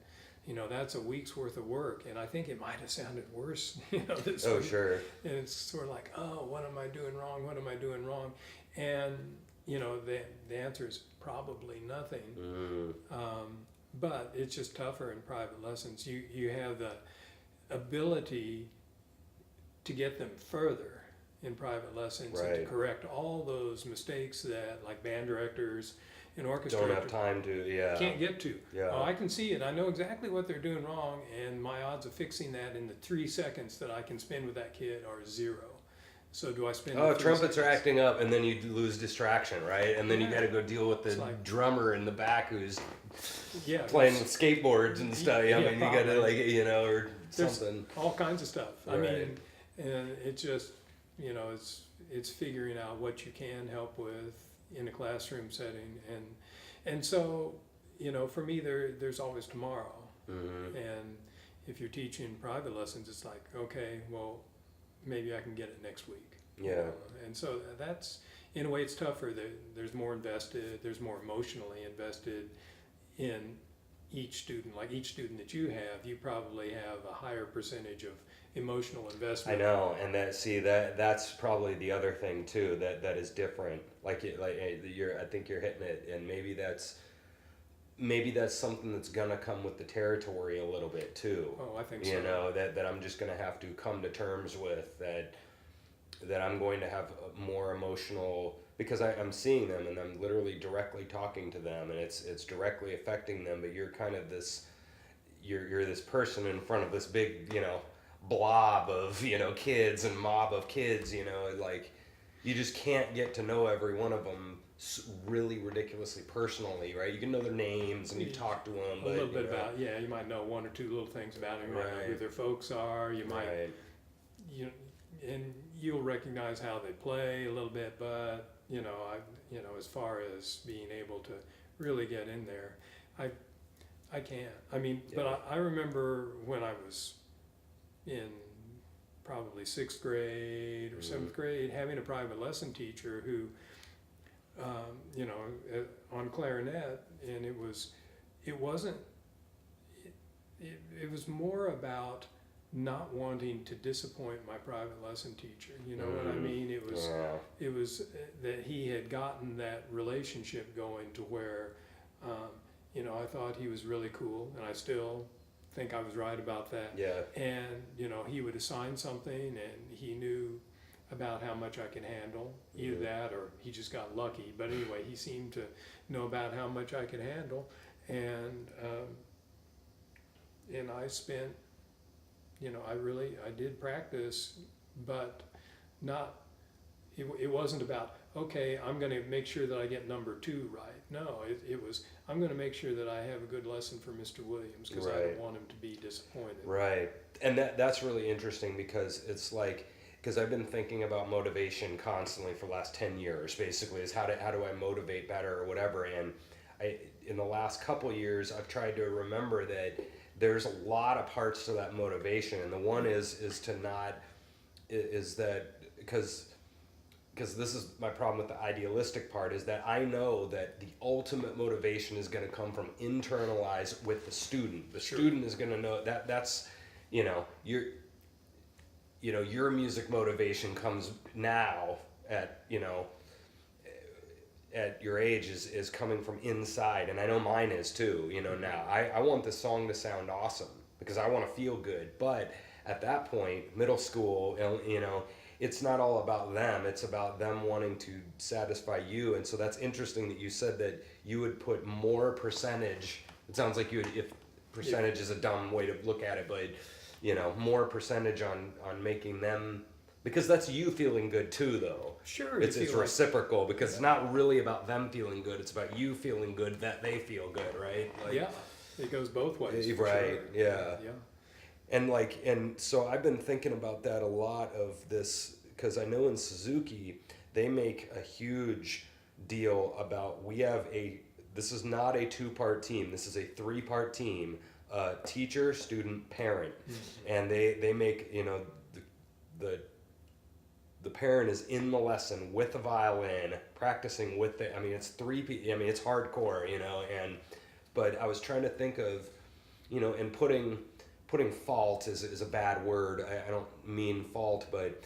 that's a week's worth of work. And I think it might have sounded worse, this Oh, week. sure. And it's sort of like, oh, what am I doing wrong? What am I doing wrong? And, the answer is probably nothing. But it's just tougher in private lessons. You have the ability to get them further in private lessons and to Right. correct all those mistakes that like band directors and orchestra Don't have time to, yeah. can't get to. Yeah. Oh, I can see it. I know exactly what they're doing wrong, and my odds of fixing that in the 3 seconds that I can spend with that kid are 0. So do I spend? Oh, the 3 trumpets are seconds? acting up, and then you lose distraction, right? And then you Yeah. got to go deal with the It's like- drummer in the back who's Yeah, playing it's- with skateboards and stuff. Yeah, I mean, you got to probably. or There's something. all kinds of stuff. I Right. mean, and it just, it's figuring out what you can help with in a classroom setting, and so, for me, there's always tomorrow. Mm-hmm. And if you're teaching private lessons, it's like, okay, well, maybe I can get it next week. Yeah. And so that's, in a way, it's tougher. There's more invested. There's more emotionally invested in each student. Like each student that you have, you probably have a higher percentage of emotional I investment. know, and that's probably the other thing too that is different. I think you're hitting it, and maybe that's something that's gonna come with the territory a little bit too. Oh, I think so. That I'm just gonna have to come to terms with that I'm going to have a more emotional, because I'm seeing them and I'm literally directly talking to them, and it's directly affecting them. But you're kind of you're this person in front of this big blob of kids and mob of kids. Like you just can't get to know every one of them really ridiculously personally, right? You can know their names and you talk to them, A but little bit about, you might know 1 or 2 little things about them. You might know who Right. their folks are. You might, right. and you'll recognize how they play a little bit, but as far as being able to really get in there, I can't. I mean, Yeah. but I remember when I was in probably 6th grade or 7th grade, having a private lesson teacher who, on clarinet, and it was more about not wanting to disappoint my private lesson teacher. You know what I mean? It was that he had gotten that relationship going to where, I thought he was really cool, and I still think I was right about that. Yeah. And, he would assign something, and he knew about how much I could handle, either that or he just got lucky. But anyway, he seemed to know about how much I could handle, and I spent, I did practice, but not, it wasn't about, okay, I'm going to make sure that I get number 2 right. No, it was, I'm going to make sure that I have a good lesson for Mr. Williams, because I Right. don't want him to be disappointed. Right. And that's really interesting, because it's like, because I've been thinking about motivation constantly for the last 10 years, basically, is how do I motivate better or whatever. And in the last couple of years, I've tried to remember that there's a lot of parts to that motivation. And the one is that, because this is my problem with the idealistic part, is that I know that the ultimate motivation is going to come from internalize with the student. The Sure. student is going to know that's, your music motivation comes now at your age is coming from inside, and I know mine is too. Now I want this song to sound awesome because I want to feel good, but at that point, middle school, it's not all about them. It's about them wanting to satisfy you. And so that's interesting that you said that you would put more percentage. It sounds like if percentage is a dumb way to look at it, but more percentage on making them, because that's you feeling good too, though. Sure. It's you feel reciprocal, because it's not really about them feeling good. It's about you feeling good that they feel good, right? yeah, it goes both ways. For Right. Sure. Yeah. Yeah. And so I've been thinking about that a lot, of this, because I know in Suzuki they make a huge deal about, this is not a 2-part team, this is a 3-part team, teacher, student, parent. And they make, the parent is in the lesson with the violin, practicing with it's 3 people, it's hardcore, but I was trying to think of, and putting fault is a bad word. I don't mean fault, but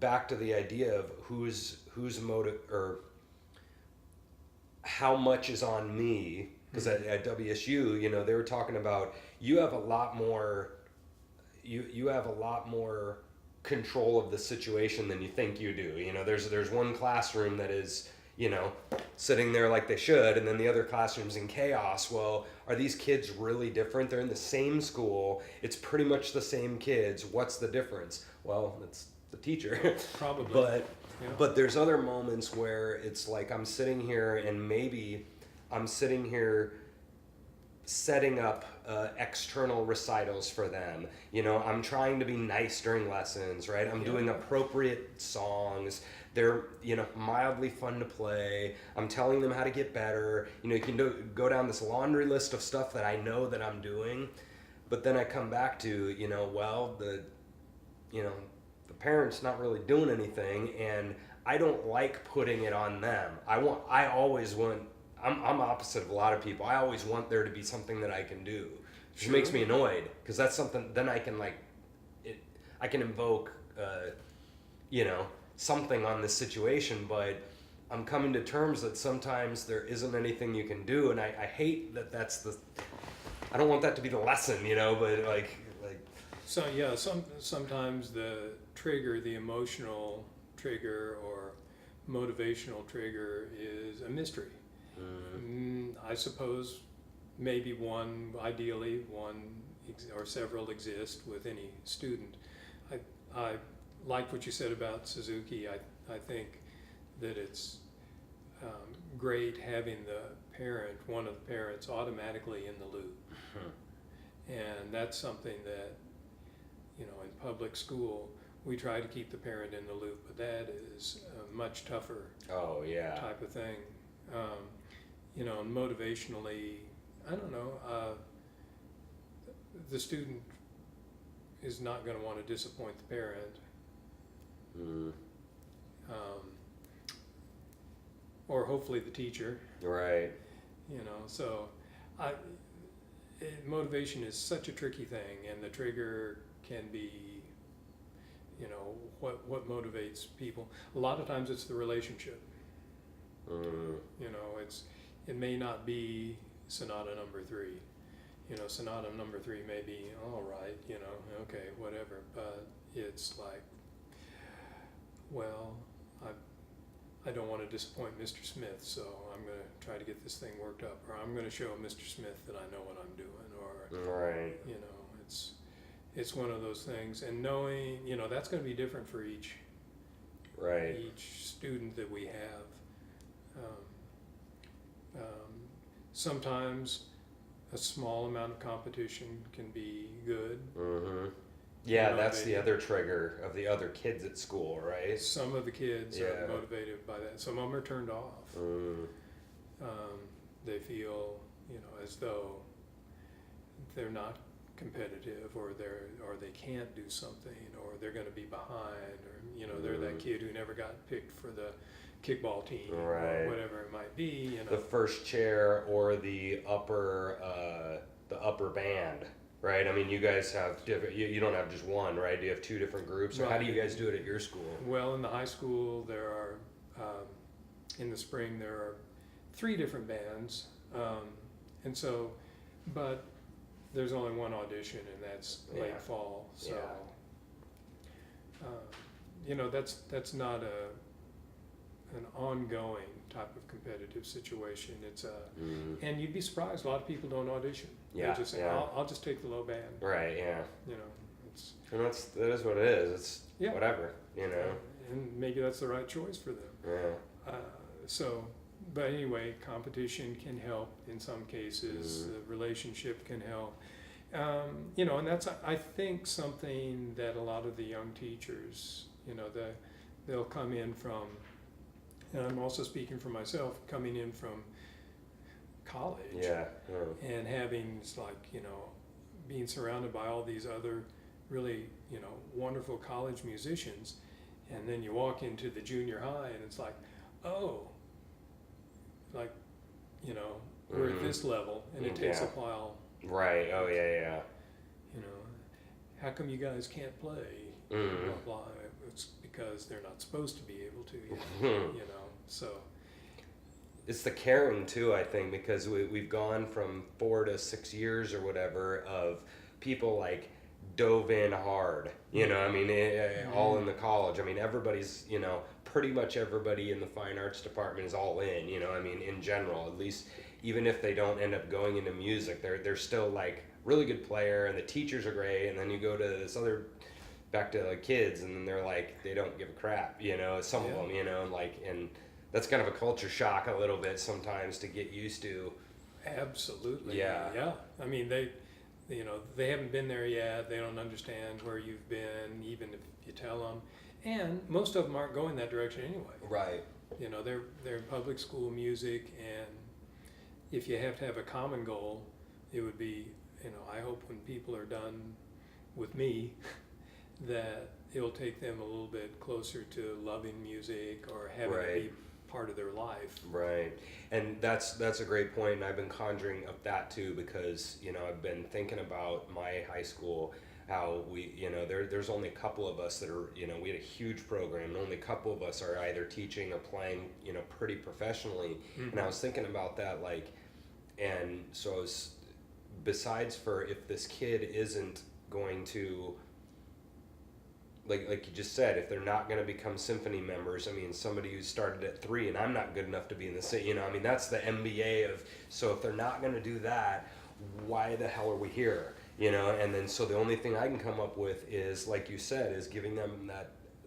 back to the idea of whose motive or how much is on me. Because at WSU, they were talking about you have a lot more control of the situation than you think you do. There's one classroom that is, sitting there like they should, and then the other classroom's in chaos. Well, are these kids really different? They're in the same school. It's pretty much the same kids. What's the difference? Well, it's the teacher. Probably. But there's other moments where it's like I'm sitting here and maybe I'm sitting here setting up external recitals for them. I'm trying to be nice during lessons, right? I'm doing appropriate songs. They're, mildly fun to play. I'm telling them how to get better. You can go down this laundry list of stuff that I know that I'm doing. But then I come back to, the parent's not really doing anything, and I don't like putting it on them. I'm opposite of a lot of people. I always want there to be something that I can do, which makes me annoyed, because that's something. Then I can I can invoke, something on this situation. But I'm coming to terms that sometimes there isn't anything you can do, and I hate that. I don't want that to be the lesson, But like. So sometimes the trigger, the emotional trigger or motivational trigger, is a mystery. I suppose maybe ideally one or several exist with any student. I like what you said about Suzuki. I think that it's great having one of the parents automatically in the loop. And that's something that, in public school, we try to keep the parent in the loop, but that is a much tougher type of thing. Motivationally, I don't know, the student is not going to want to disappoint the parent. Or hopefully the teacher. Right. So motivation is such a tricky thing, and the trigger can be, what motivates people. A lot of times it's the relationship. It may not be sonata number 3. Sonata number 3 may be all right, okay, whatever. But it's like, well, I don't want to disappoint Mr. Smith, so I'm going to try to get this thing worked up, or I'm going to show Mr. Smith that I know what I'm doing, or right. It's one of those things, and knowing, that's going to be different for each student that we have. Sometimes a small amount of competition can be good. Yeah, that's the other trigger of the other kids at school, right? Some of the kids are motivated by that. Some of them are turned off. They feel, as though they're not competitive, or they can't do something, or they're going to be behind, or they're that kid who never got picked for the kickball team, or whatever it might be. The first chair or the upper band, right? I mean, you guys have different. You don't have just one, right? Do you have 2 different groups, or how do you guys do it at your school? Well, in the high school, there are in the spring there are 3 different bands, and so, but there's only one audition, and that's late fall. So, that's not an ongoing type of competitive situation. It's and you'd be surprised, a lot of people don't audition. They just say, I'll just take the low band. Right. Yeah. And that is what it is. It's whatever. And maybe that's the right choice for them. Yeah. But anyway, competition can help in some cases. The relationship can help. And that's, I think, something that a lot of the young teachers, they'll come in from, and I'm also speaking for myself, coming in from college and having, being surrounded by all these other really, wonderful college musicians, and then you walk into the junior high and it's like, we're at this level, and it takes a while Right. Oh yeah. You know, how come you guys can't play? Mm. Blah blah. It's because they're not supposed to be able to. You know, so It's the caring too, I think, because we've gone from 4 to 6 years or whatever of people like dove in hard, you know, I mean, all in the college. I mean, everybody's, you know, pretty much everybody in the fine arts department is all in, you know, I mean, in general, at least, even if they don't end up going into music, they're still like really good player and the teachers are great. And then you go to this other, back to the kids, and then they're like, they don't give a crap, you know, some of them, you know, and that's kind of a culture shock a little bit sometimes to get used to. absolutely. Yeah. Yeah. I mean, you know, they haven't been there yet. They don't understand where you've been, even if you tell them. And most of them aren't going that direction anyway. Right. You know, they're in public school music, and if you have to have a common goal, it would be, you know, I hope when people are done with me, that it'll take them a little bit closer to loving music or having it be part of their life. Right. And that's a great point, and I've been conjuring up that too, because, you know, I've been thinking about my high school, how we, you know, there's only a couple of us that are, you know, we had a huge program, and only a couple of us are either teaching or playing, you know, pretty professionally. And I was thinking about that, like, and so I was, besides for if this kid isn't going to, like you just said, if they're not going to become symphony members, I mean, somebody who started at 3 and I'm not good enough to be in the, you know, I mean, that's the MBA of, so if they're not going to do that, why the hell are we here? You know, and then so the only thing I can come up with is, like you said, is giving them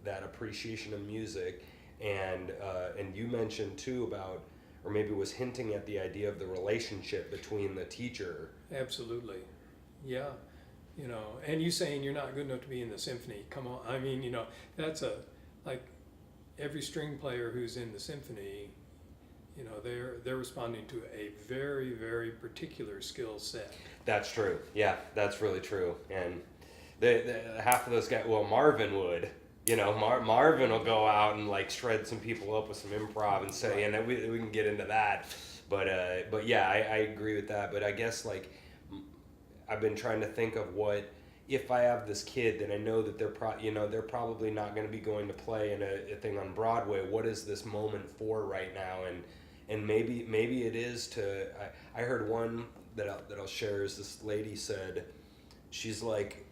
that appreciation of music, and you mentioned too about, or maybe was hinting at the idea of the relationship between the teacher. Absolutely. Yeah. You know, and you saying you're not good enough to be in the symphony, come on. I mean, you know, that's like every string player who's in the symphony, you know, they're responding to a very, very particular skill set. That's true. Yeah, that's really true. And the half of those guys, well, Marvin would, you know, Marvin will go out and like shred some people up with some improv and say, and then we can get into that. But yeah, I agree with that. But I guess like I've been trying to think of what, if I have this kid that I know that they're probably not going to be going to play in a thing on Broadway. What is this moment for right now? And maybe it is to. I heard one that I'll share is this lady said, she's like,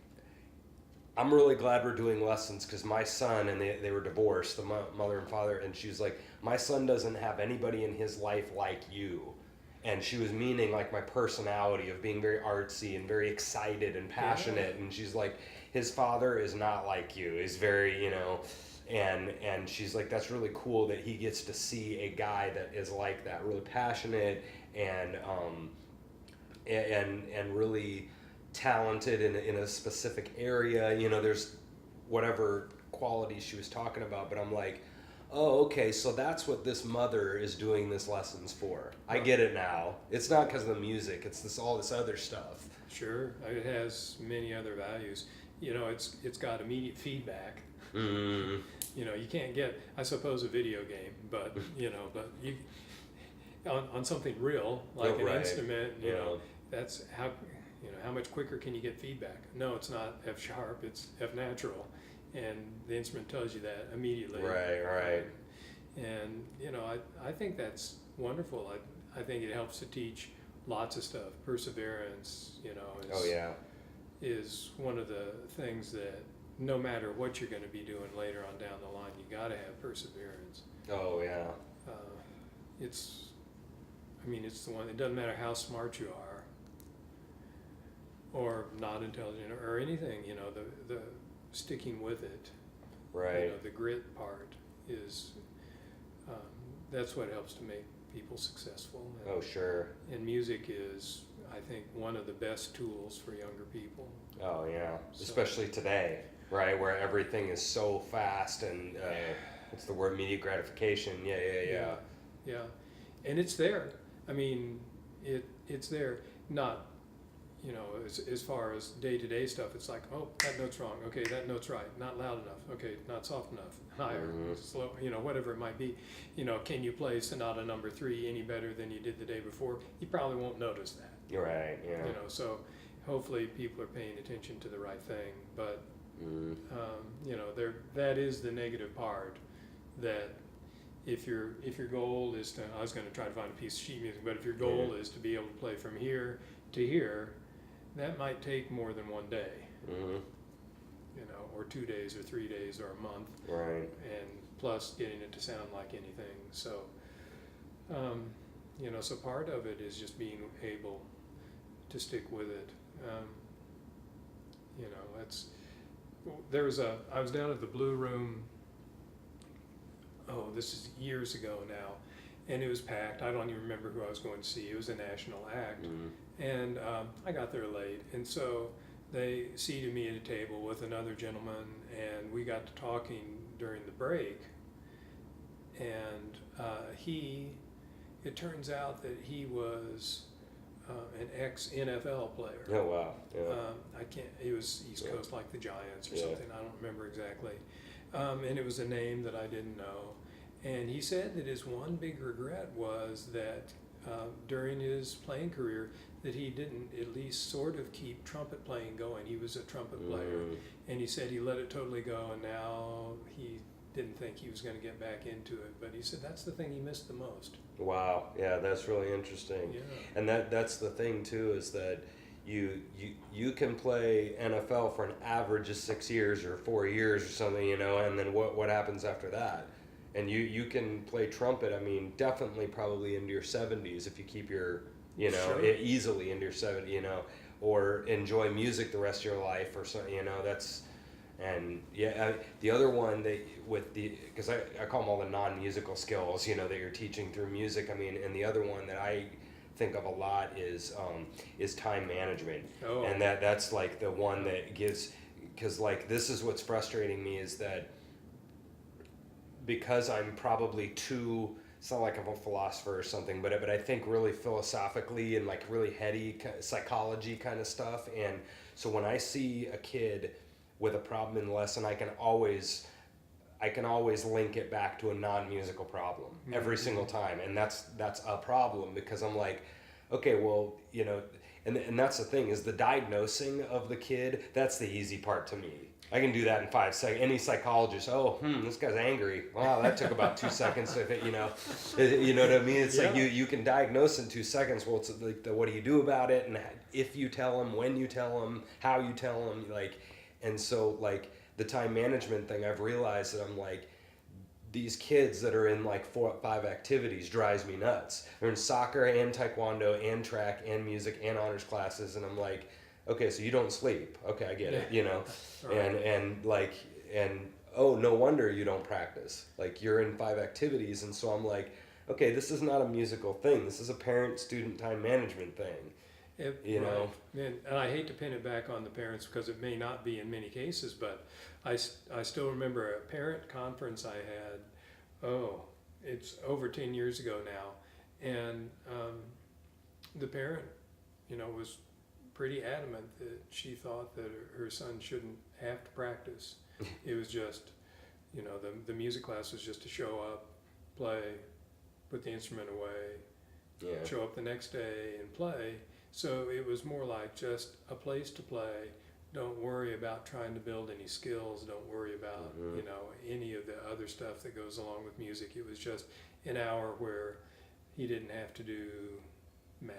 I'm really glad we're doing lessons because my son, and they were divorced, the mother and father, and she's like, my son doesn't have anybody in his life like you. And she was meaning like my personality of being very artsy and very excited and passionate. And she's like, his father is not like you. He's very, you know, and she's like, that's really cool that he gets to see a guy that is like that, really passionate and really talented in a specific area. You know, there's whatever qualities she was talking about, but I'm like, oh, okay, so that's what this mother is doing this lessons for. I get it now. It's not because of the music. It's all this other stuff. Sure, it has many other values. You know, it's got immediate feedback. Mm. You know, you can't get, I suppose, a video game, but you know, but you on something real like an instrument. You know, that's how. You know, how much quicker can you get feedback? No, it's not F sharp. It's F natural. And the instrument tells you that immediately. Right. And, you know, I think that's wonderful. I think it helps to teach lots of stuff. Perseverance, you know, is one of the things that no matter what you're going to be doing later on down the line, you got to have perseverance. Oh, yeah. It's the one, it doesn't matter how smart you are or not intelligent or anything, you know, the sticking with it, right? You know, the grit part is that's what helps to make people successful. And, oh, sure. And music is, I think, one of the best tools for younger people. Oh yeah, so, especially today, right, where everything is so fast and what's the word? Immediate gratification. Yeah. And it's there. I mean, it's there. Not, you know, as far as day-to-day stuff, it's like, oh, that note's wrong. Okay, that note's right. Not loud enough. Okay, not soft enough. Higher, slow, you know, whatever it might be. You know, can you play Sonata Number 3 any better than you did the day before? You probably won't notice that. You're right. Yeah. You know, so hopefully people are paying attention to the right thing. But you know, that is the negative part. That if your goal is to, I was going to try to find a piece of sheet music, but if your goal is to be able to play from here to here, that might take more than one day. You know, or 2 days or 3 days or a month. Right. And plus getting it to sound like anything. So, you know, so part of it is just being able to stick with it. You know, I was down at the Blue Room, this is years ago now, and it was packed. I don't even remember who I was going to see. It was a national act. And I got there late, and so they seated me at a table with another gentleman, and we got to talking during the break. And it turns out that he was an ex-NFL player. Oh, wow. Yeah. He was East Coast, like the Giants or something. I don't remember exactly. And it was a name that I didn't know. And he said that his one big regret was that during his playing career, that he didn't at least sort of keep trumpet playing going. He was a trumpet player, and he said he let it totally go, and now he didn't think he was going to get back into it. But he said that's the thing he missed the most. Wow. Yeah, that's really interesting. Yeah. And that's the thing too, is that you can play NFL for an average of 6 years or 4 years or something, you know, and then what happens after that? And you can play trumpet, I mean, definitely probably into your 70s if you keep your, you know, easily into your 70s, you know, or enjoy music the rest of your life or something, you know, that's, and the other one because I call them all the non-musical skills, you know, that you're teaching through music, I mean, and the other one that I think of a lot is time management. And that's like the one that gives, because like this is what's frustrating me, is that because I'm probably too, it's not like I'm a philosopher or something, but I think really philosophically and like really heady psychology kind of stuff. And so when I see a kid with a problem in the lesson, I can always link it back to a non-musical problem every single time. And that's a problem, because I'm like, okay, well, you know, and that's the thing, is the diagnosing of the kid, that's the easy part to me. I can do that in 5 seconds. Any psychologist, this guy's angry. Wow, that took about 2 seconds. You know what I mean? It's like you can diagnose in 2 seconds. Well, it's like what do you do about it? And if you tell them, when you tell them, how you tell them, like, and so like the time management thing, I've realized that I'm like, these kids that are in like 4 or 5 activities drives me nuts. They're in soccer and taekwondo and track and music and honors classes, and I'm like, okay, so you don't sleep. Okay, I get it, you know. Right. And no wonder you don't practice. Like, you're in 5 activities, and so I'm like, okay, this is not a musical thing. This is a parent-student time management thing. You know. And I hate to pin it back on the parents, because it may not be in many cases, but I still remember a parent conference I had, it's over 10 years ago now, and the parent, you know, was pretty adamant that she thought that her son shouldn't have to practice. It was just, you know, the music class was just to show up, play, put the instrument away, show up the next day and play. So it was more like just a place to play. Don't worry about trying to build any skills. Don't worry about, you know, any of the other stuff that goes along with music. It was just an hour where he didn't have to do math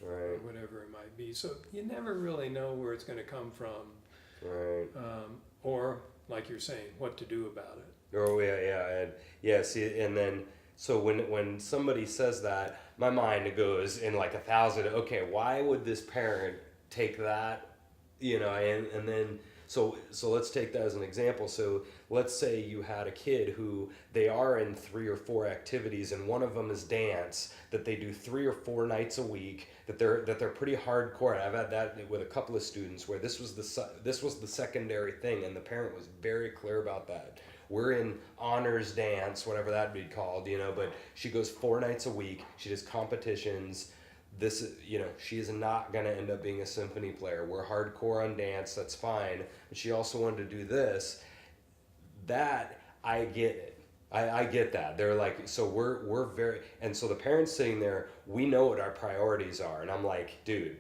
or whatever it might be. So you never really know where it's going to come from, or like you're saying, what to do about it. See, and then so when somebody says that, my mind goes in like 1,000. Okay, why would this parent take that? You know, and then so let's take that as an example. So let's say you had a kid who they are in 3 or 4 activities, and one of them is dance, that they do 3 or 4 nights a week, that they're pretty hardcore. I've had that with a couple of students where this was the secondary thing, and the parent was very clear about that. We're in honors dance, whatever that'd be called, you know, but she goes 4 nights a week. She does competitions. this is, she is not going to end up being a symphony player. We're hardcore on dance, that's fine. But she also wanted to do this. That, I get it. I get that. They're like, so we're very, and so the parents sitting there, we know what our priorities are. And I'm like, dude,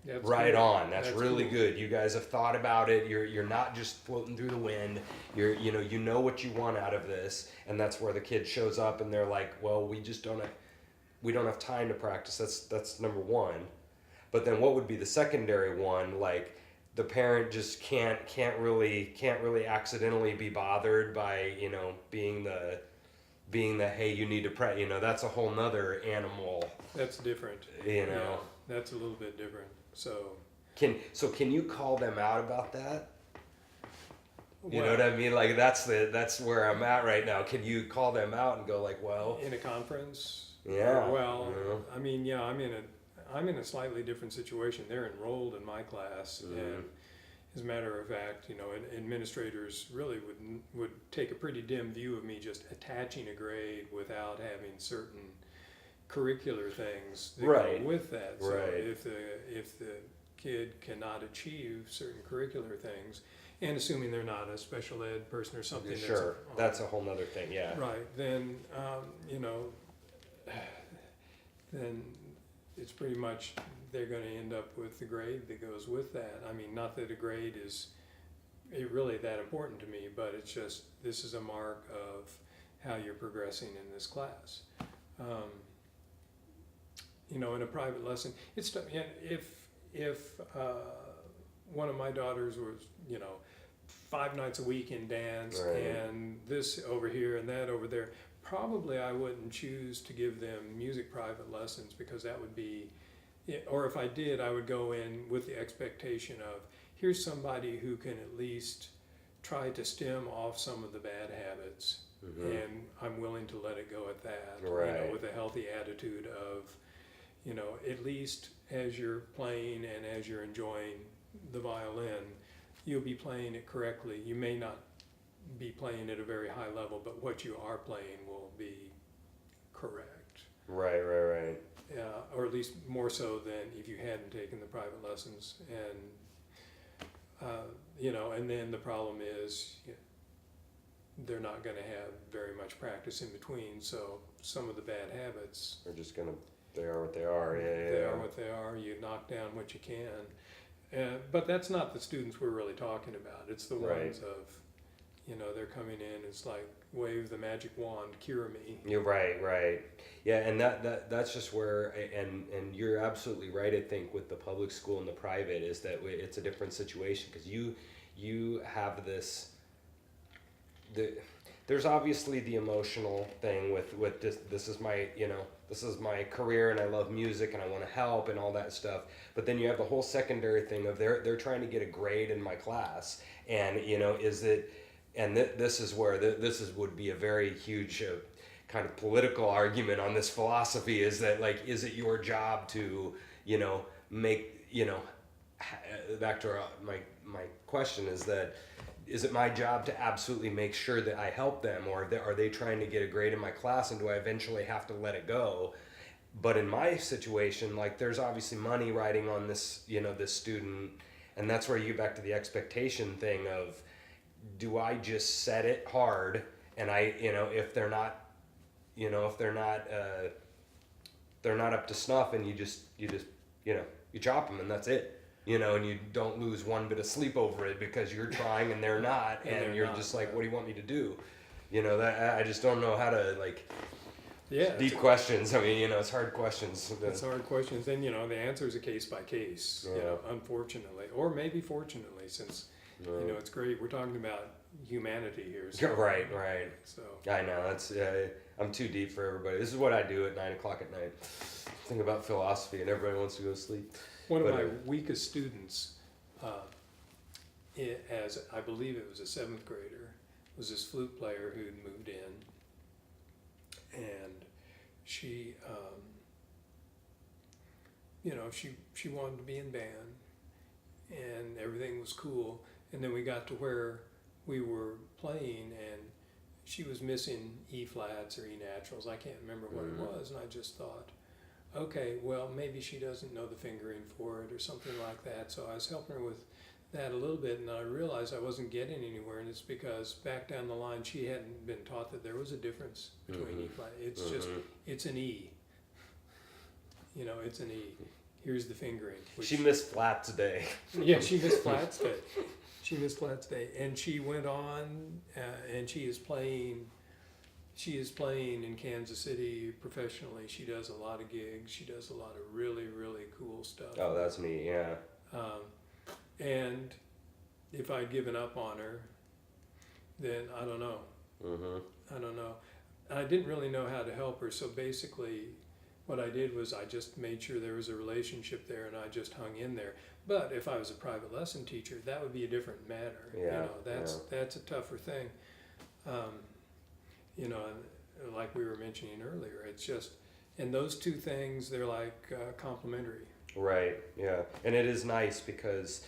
That's right cool. on. That's really cool. good. You guys have thought about it. You're not just floating through the wind. You know what you want out of this. And that's where the kid shows up and they're like, well, we don't have time to practice. That's number one. But then what would be the secondary one? Like, the parent just can't really accidentally be bothered by, being the hey, you need to pray. That's a whole nother animal. That's different. Yeah, that's a little bit different. So can you call them out about that? You know what I mean? Like, that's where I'm at right now. Can you call them out and go like, well, in a conference? Yeah. Well, I mean, yeah, I'm in a slightly different situation. They're enrolled in my class, and as a matter of fact, administrators really would take a pretty dim view of me just attaching a grade without having certain curricular things that go with that. So if the kid cannot achieve certain curricular things, and assuming they're not a special ed person or something, that's a whole nother thing. Yeah. Right. Then then it's pretty much they're going to end up with the grade that goes with that. I mean, not that a grade is really that important to me, but it's just, this is a mark of how you're progressing in this class. In a private lesson, it's if one of my daughters was 5 nights a week in dance and this over here and that over there, probably I wouldn't choose to give them music private lessons, because that would be, or if I did, I would go in with the expectation of, here's somebody who can at least try to stem off some of the bad habits, and I'm willing to let it go at that, with a healthy attitude of, at least as you're playing and as you're enjoying the violin, you'll be playing it correctly. You may not be playing at a very high level, but what you are playing will be correct. Right. Or at least more so than if you hadn't taken the private lessons. And, and then the problem is they're not going to have very much practice in between, so some of the bad habits are just they are what they are. They are what they are. You knock down what you can. But that's not the students we're really talking about. It's the ones of, they're coming in, it's like, wave the magic wand, cure me. You're right. Yeah, and that's just where, and you're absolutely right, I think, with the public school and the private, is that it's a different situation, because you have this, there's obviously the emotional thing with this is my, this is my career and I love music and I want to help and all that stuff. But then you have the whole secondary thing of they're trying to get a grade in my class, and is it, and this is where would be a very huge kind of political argument on this philosophy, is that, like, is it your job to make, back to my question is that, is it my job to absolutely make sure that I help them, or are they trying to get a grade in my class, and do I eventually have to let it go? But in my situation, like, there's obviously money riding on this, this student, and that's where you get back to the expectation thing of, do I just set it hard, and if they're not they're not up to snuff, and you just you chop them and that's it. And you don't lose one bit of sleep over it because you're trying and they're not, and you're just like, what do you want me to do? That I just don't know how to, like, deep questions. I mean, it's hard questions. It's hard questions, and the answer is a case by case. Unfortunately, or maybe fortunately, since it's great. We're talking about humanity here. So, right. So I know that's I'm too deep for everybody. This is what I do at 9 o'clock at night. Think about philosophy, and everybody wants to go to sleep. One of my weakest students, as I believe it was a 7th grader, was this flute player who'd moved in, and she, she wanted to be in band, and everything was cool. And then we got to where we were playing, and she was missing E flats or E naturals. I can't remember what it was, and I just thought, okay, well, maybe she doesn't know the fingering for it or something like that. So I was helping her with that a little bit, and I realized I wasn't getting anywhere, and it's because back down the line she hadn't been taught that there was a difference between E flat. It's just, it's an E. You know, it's an E. Here's the fingering. She missed flat today. Yeah, she missed flats day. She missed flats day, and she went on, and she is playing. She is playing in Kansas City professionally. She does a lot of gigs. She does a lot of really, really cool stuff. Oh, that's neat. Yeah. And if I'd given up on her, then I don't know. I don't know. I didn't really know how to help her, so basically what I did was I just made sure there was a relationship there, and I just hung in there. But if I was a private lesson teacher, that would be a different matter. Yeah, You know, that's a tougher thing. You know, and like we were mentioning earlier, it's just, and those two things, they're like complementary. Right. Yeah. And it is nice because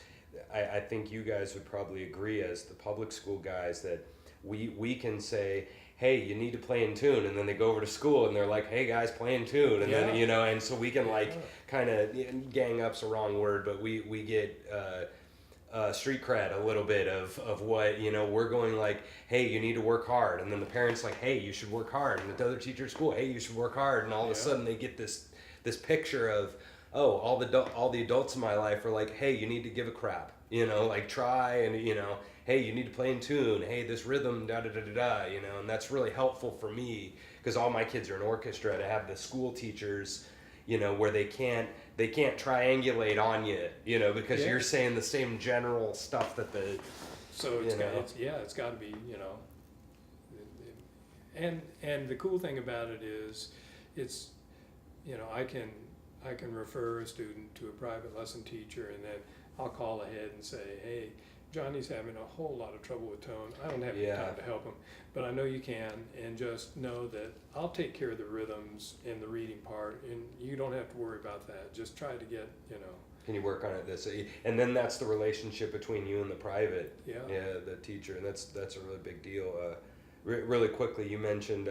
I think you guys would probably agree as the public school guys that we can say, hey, you need to play in tune, and then they go over to school and they're like, hey guys, play in tune, and then, you know, and so we can like kind of, gang up's a wrong word, but we get street cred a little bit of what, you know, we're going like, hey, you need to work hard, and then the parents like, hey, you should work hard, and the other teacher at school, hey, you should work hard, and all of a sudden they get this picture of, oh, all the adults in my life are like, hey, you need to give a crap, you know, like try, and you know, hey, you need to play in tune, hey, this rhythm, da da da da da, you know, and that's really helpful for me because all my kids are in orchestra, to have the school teachers, you know, where they can't triangulate on you, you know, because you're saying the same general stuff that the, so it's got to be, you know, and the cool thing about it is, it's, you know, I can refer a student to a private lesson teacher, and then I'll call ahead and say, hey, Johnny's having a whole lot of trouble with tone. I don't have any time to help him, but I know you can, and just know that I'll take care of the rhythms and the reading part, and you don't have to worry about that. Just try to get, you know. Can you work on it and then that's the relationship between you and the private, the teacher, and that's a really big deal. Really quickly, you mentioned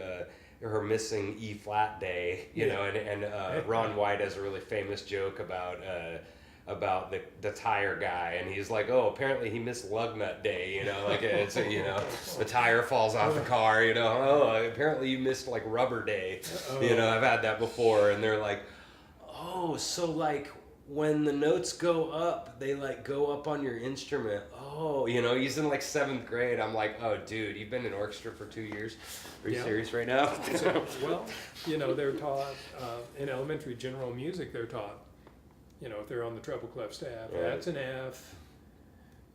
her missing E flat day, you know, and Ron White has a really famous joke about the tire guy, and he's like, oh, apparently he missed lug nut day, you know, like it's, you know, the tire falls off the car, you know, oh, apparently you missed like rubber day, you know, I've had that before, and they're like, oh, so like when the notes go up, they like go up on your instrument. Oh, you know, he's in like 7th grade. I'm like, oh, dude, you've been in orchestra for 2 years. Are you serious right now? So, well, you know, they're taught in elementary general music. They're taught, you know, if they're on the treble clef staff, that's an F.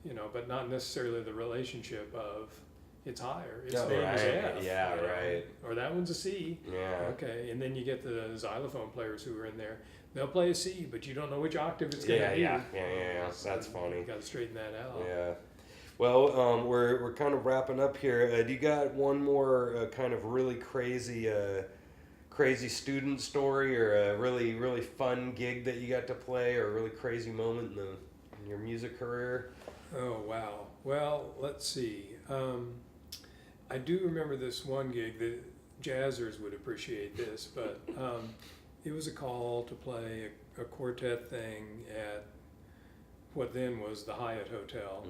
You know, but not necessarily the relationship of it's higher. Its name is F. Yeah, right. Or that one's a C. Yeah. Okay, and then you get the xylophone players who are in there. They'll play a C, but you don't know which octave it's going to be. Yeah. That's funny. You got to straighten that out. Yeah. Well, we're kind of wrapping up here. Do you got one more kind of really crazy student story, or a really, really fun gig that you got to play, or a really crazy moment in your music career? Oh, wow. Well, let's see. I do remember this one gig. The jazzers would appreciate this, but it was a call to play a quartet thing at what then was the Hyatt Hotel.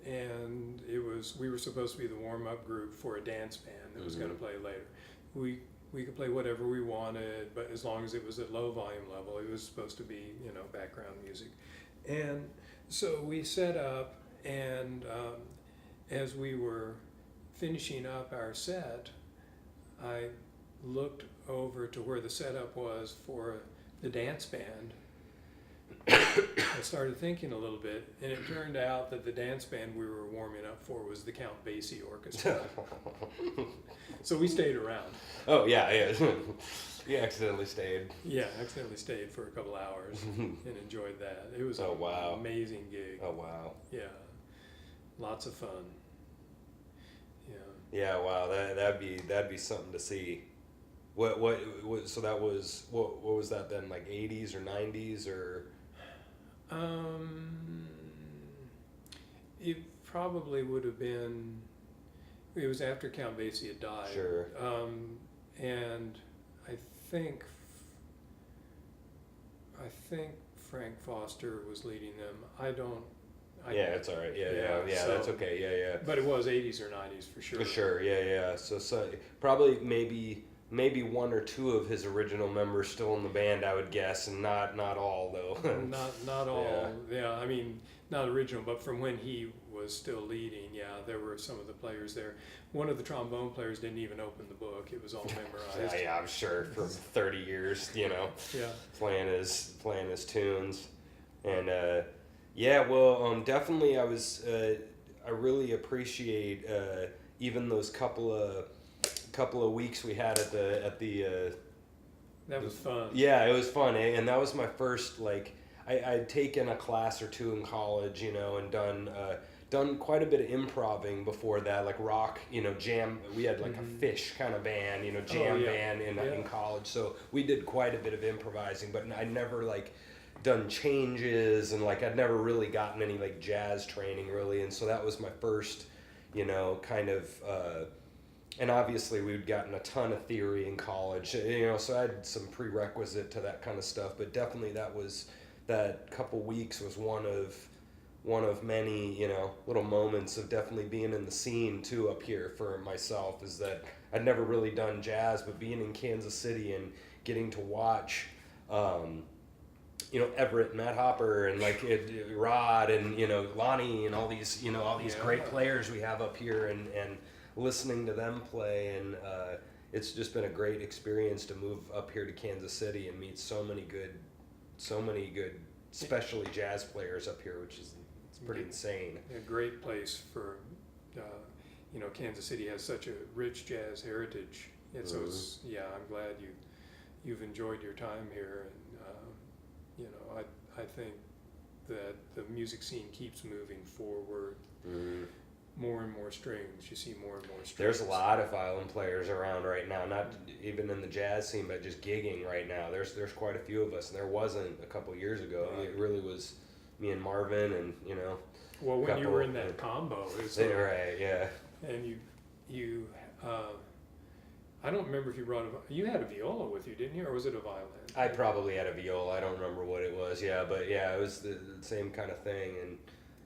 And we were supposed to be the warm-up group for a dance band that was going to play later. We could play whatever we wanted, but as long as it was at low volume level, it was supposed to be, you know, background music. And so we set up, and as we were finishing up our set, I looked over to where the setup was for the dance band. I started thinking a little bit, and it turned out that the dance band we were warming up for was the Count Basie Orchestra. So we stayed around. Oh, yeah. You accidentally stayed. Yeah, accidentally stayed for a couple hours and enjoyed that. It was an amazing gig. Oh, wow. Yeah, lots of fun. Yeah, wow, that'd be something to see. What so that was what was that then, like 80s or 90s or? It probably would have been. It was after Count Basie had died. Sure. And I think I think Frank Foster was leading them. I don't. Yeah, it's all right. Yeah, so- that's okay. Yeah. But it was 80s or 90s for sure. For sure, yeah. So probably maybe one or two of his original members still in the band, I would guess, and not all though. Not all. Yeah, I mean, not original, but from when he was still leading, yeah, there were some of the players there. One of the trombone players didn't even open the book; it was all memorized. Yeah, I'm sure for 30 years, you know, Yeah. playing his tunes, and definitely I really appreciate even those couple of weeks we had at the That was fun. yeah, it was fun, eh? And that was my first, like, I'd taken a class or two in college, you know, and done quite a bit of improvising before that, like rock, you know, jam. We had like a Fish kind of band, you know, jam band in college, so we did quite a bit of improvising, but I never like done changes, and like I'd never really gotten any like jazz training really, and so that was my first, you know, kind of and obviously we'd gotten a ton of theory in college, you know, so I had some prerequisite to that kind of stuff, but definitely that couple weeks was one of many, you know, little moments of definitely being in the scene too up here for myself, is that I'd never really done jazz, but being in Kansas City and getting to watch you know, Everett, Matt Hopper, and like Rod, and you know, Lonnie, and all these, you know, all these great players we have up here, and listening to them play, and it's just been a great experience to move up here to Kansas City and meet so many good, especially jazz players up here, which is it's pretty insane. A great place for, you know, Kansas City has such a rich jazz heritage. And so it's, yeah, I'm glad you've enjoyed your time here, and you know, I think that the music scene keeps moving forward. More and more strings. You see more and more strings. There's a lot of violin players around right now, not even in the jazz scene, but just gigging right now. There's quite a few of us, and there wasn't a couple years ago. Right. It really was me and Marvin, and you know. Well, when you were in that combo, it's right, yeah. And you, I don't remember if you brought you had a viola with you, didn't you, or was it a violin? I probably had a viola. I don't remember what it was. Yeah, but yeah, it was the same kind of thing,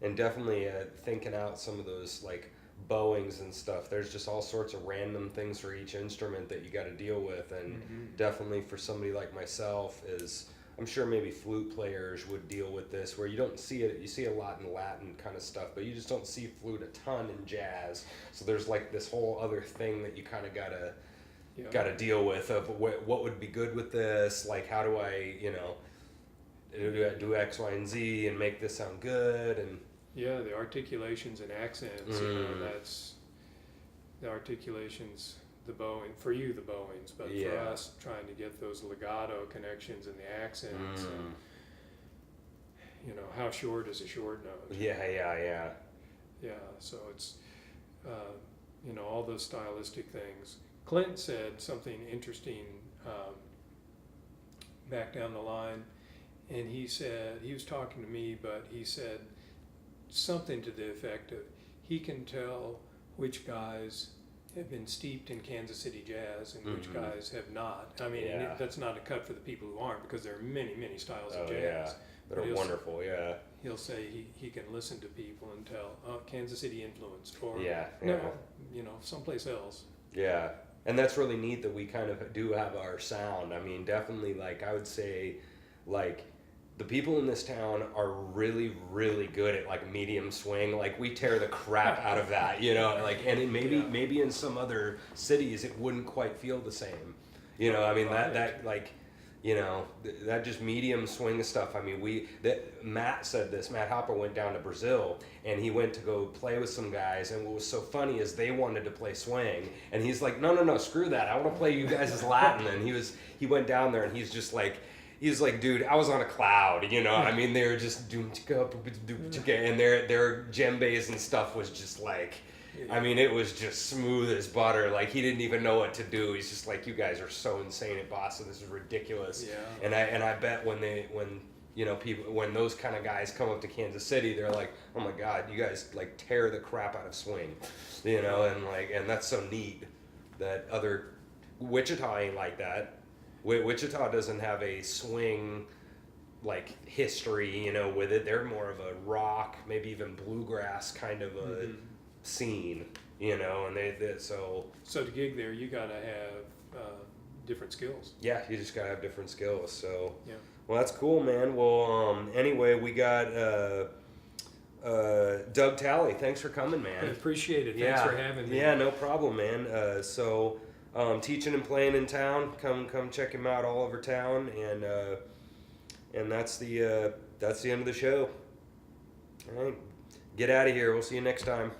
and definitely thinking out some of those like bowings and stuff. There's just all sorts of random things for each instrument that you got to deal with, and definitely for somebody like myself, is I'm sure maybe flute players would deal with this, where you don't see it. You see a lot in Latin kind of stuff, but you just don't see flute a ton in jazz. So there's like this whole other thing that you kind of gotta deal with, of what would be good with this. Like, how do I, you know, do X, Y, and Z and make this sound good? And yeah, the articulations and accents. You know, that's the articulations. The bowing for you, the bowings, but for us, trying to get those legato connections and the accents. And, you know, how short is a short note? Yeah. So it's, you know, all those stylistic things. Clint said something interesting back down the line, and he said, he was talking to me, but he said something to the effect of, he can tell which guys have been steeped in Kansas City jazz and which guys have not. I mean, that's not a cut for the people who aren't, because there are many, many styles of jazz. That are wonderful, He'll say he can listen to people and tell, Kansas City influenced, or no, you know, someplace else. Yeah, and that's really neat that we kind of do have our sound. I mean, definitely, like, I would say, like, the people in this town are really, really good at like medium swing. Like, we tear the crap out of that, you know. Like, and it maybe in some other cities it wouldn't quite feel the same, you know. I mean, that like, you know, that just medium swing stuff. I mean, Matt said this. Matt Hopper went down to Brazil, and he went to go play with some guys. And what was so funny is they wanted to play swing, and he's like, no, screw that. I want to play you guys as Latin. And he went down there, and he's just like. He's like, dude, I was on a cloud, you know. I mean, they were just and their djembes and stuff was just like, I mean, it was just smooth as butter. Like, he didn't even know what to do. He's just like, you guys are so insane at Boston. This is ridiculous. Yeah. And I bet when you know, people, when those kind of guys come up to Kansas City, they're like, oh my God, you guys like tear the crap out of swing, you know. And that's so neat that Wichita ain't like that. Wichita doesn't have a swing like history, you know, with it. They're more of a rock, maybe even bluegrass kind of a scene, you know, and so So to gig there, you gotta have different skills. yeah, you just gotta have different skills. So Yeah. well, that's cool, man. Well, anyway, we got Doug Talley. Thanks for coming, man. I appreciate it. Thanks for having me. Yeah, no problem, man. So teaching and playing in town. Come check him out all over town, and that's the end of the show. All right, get out of here. We'll see you next time.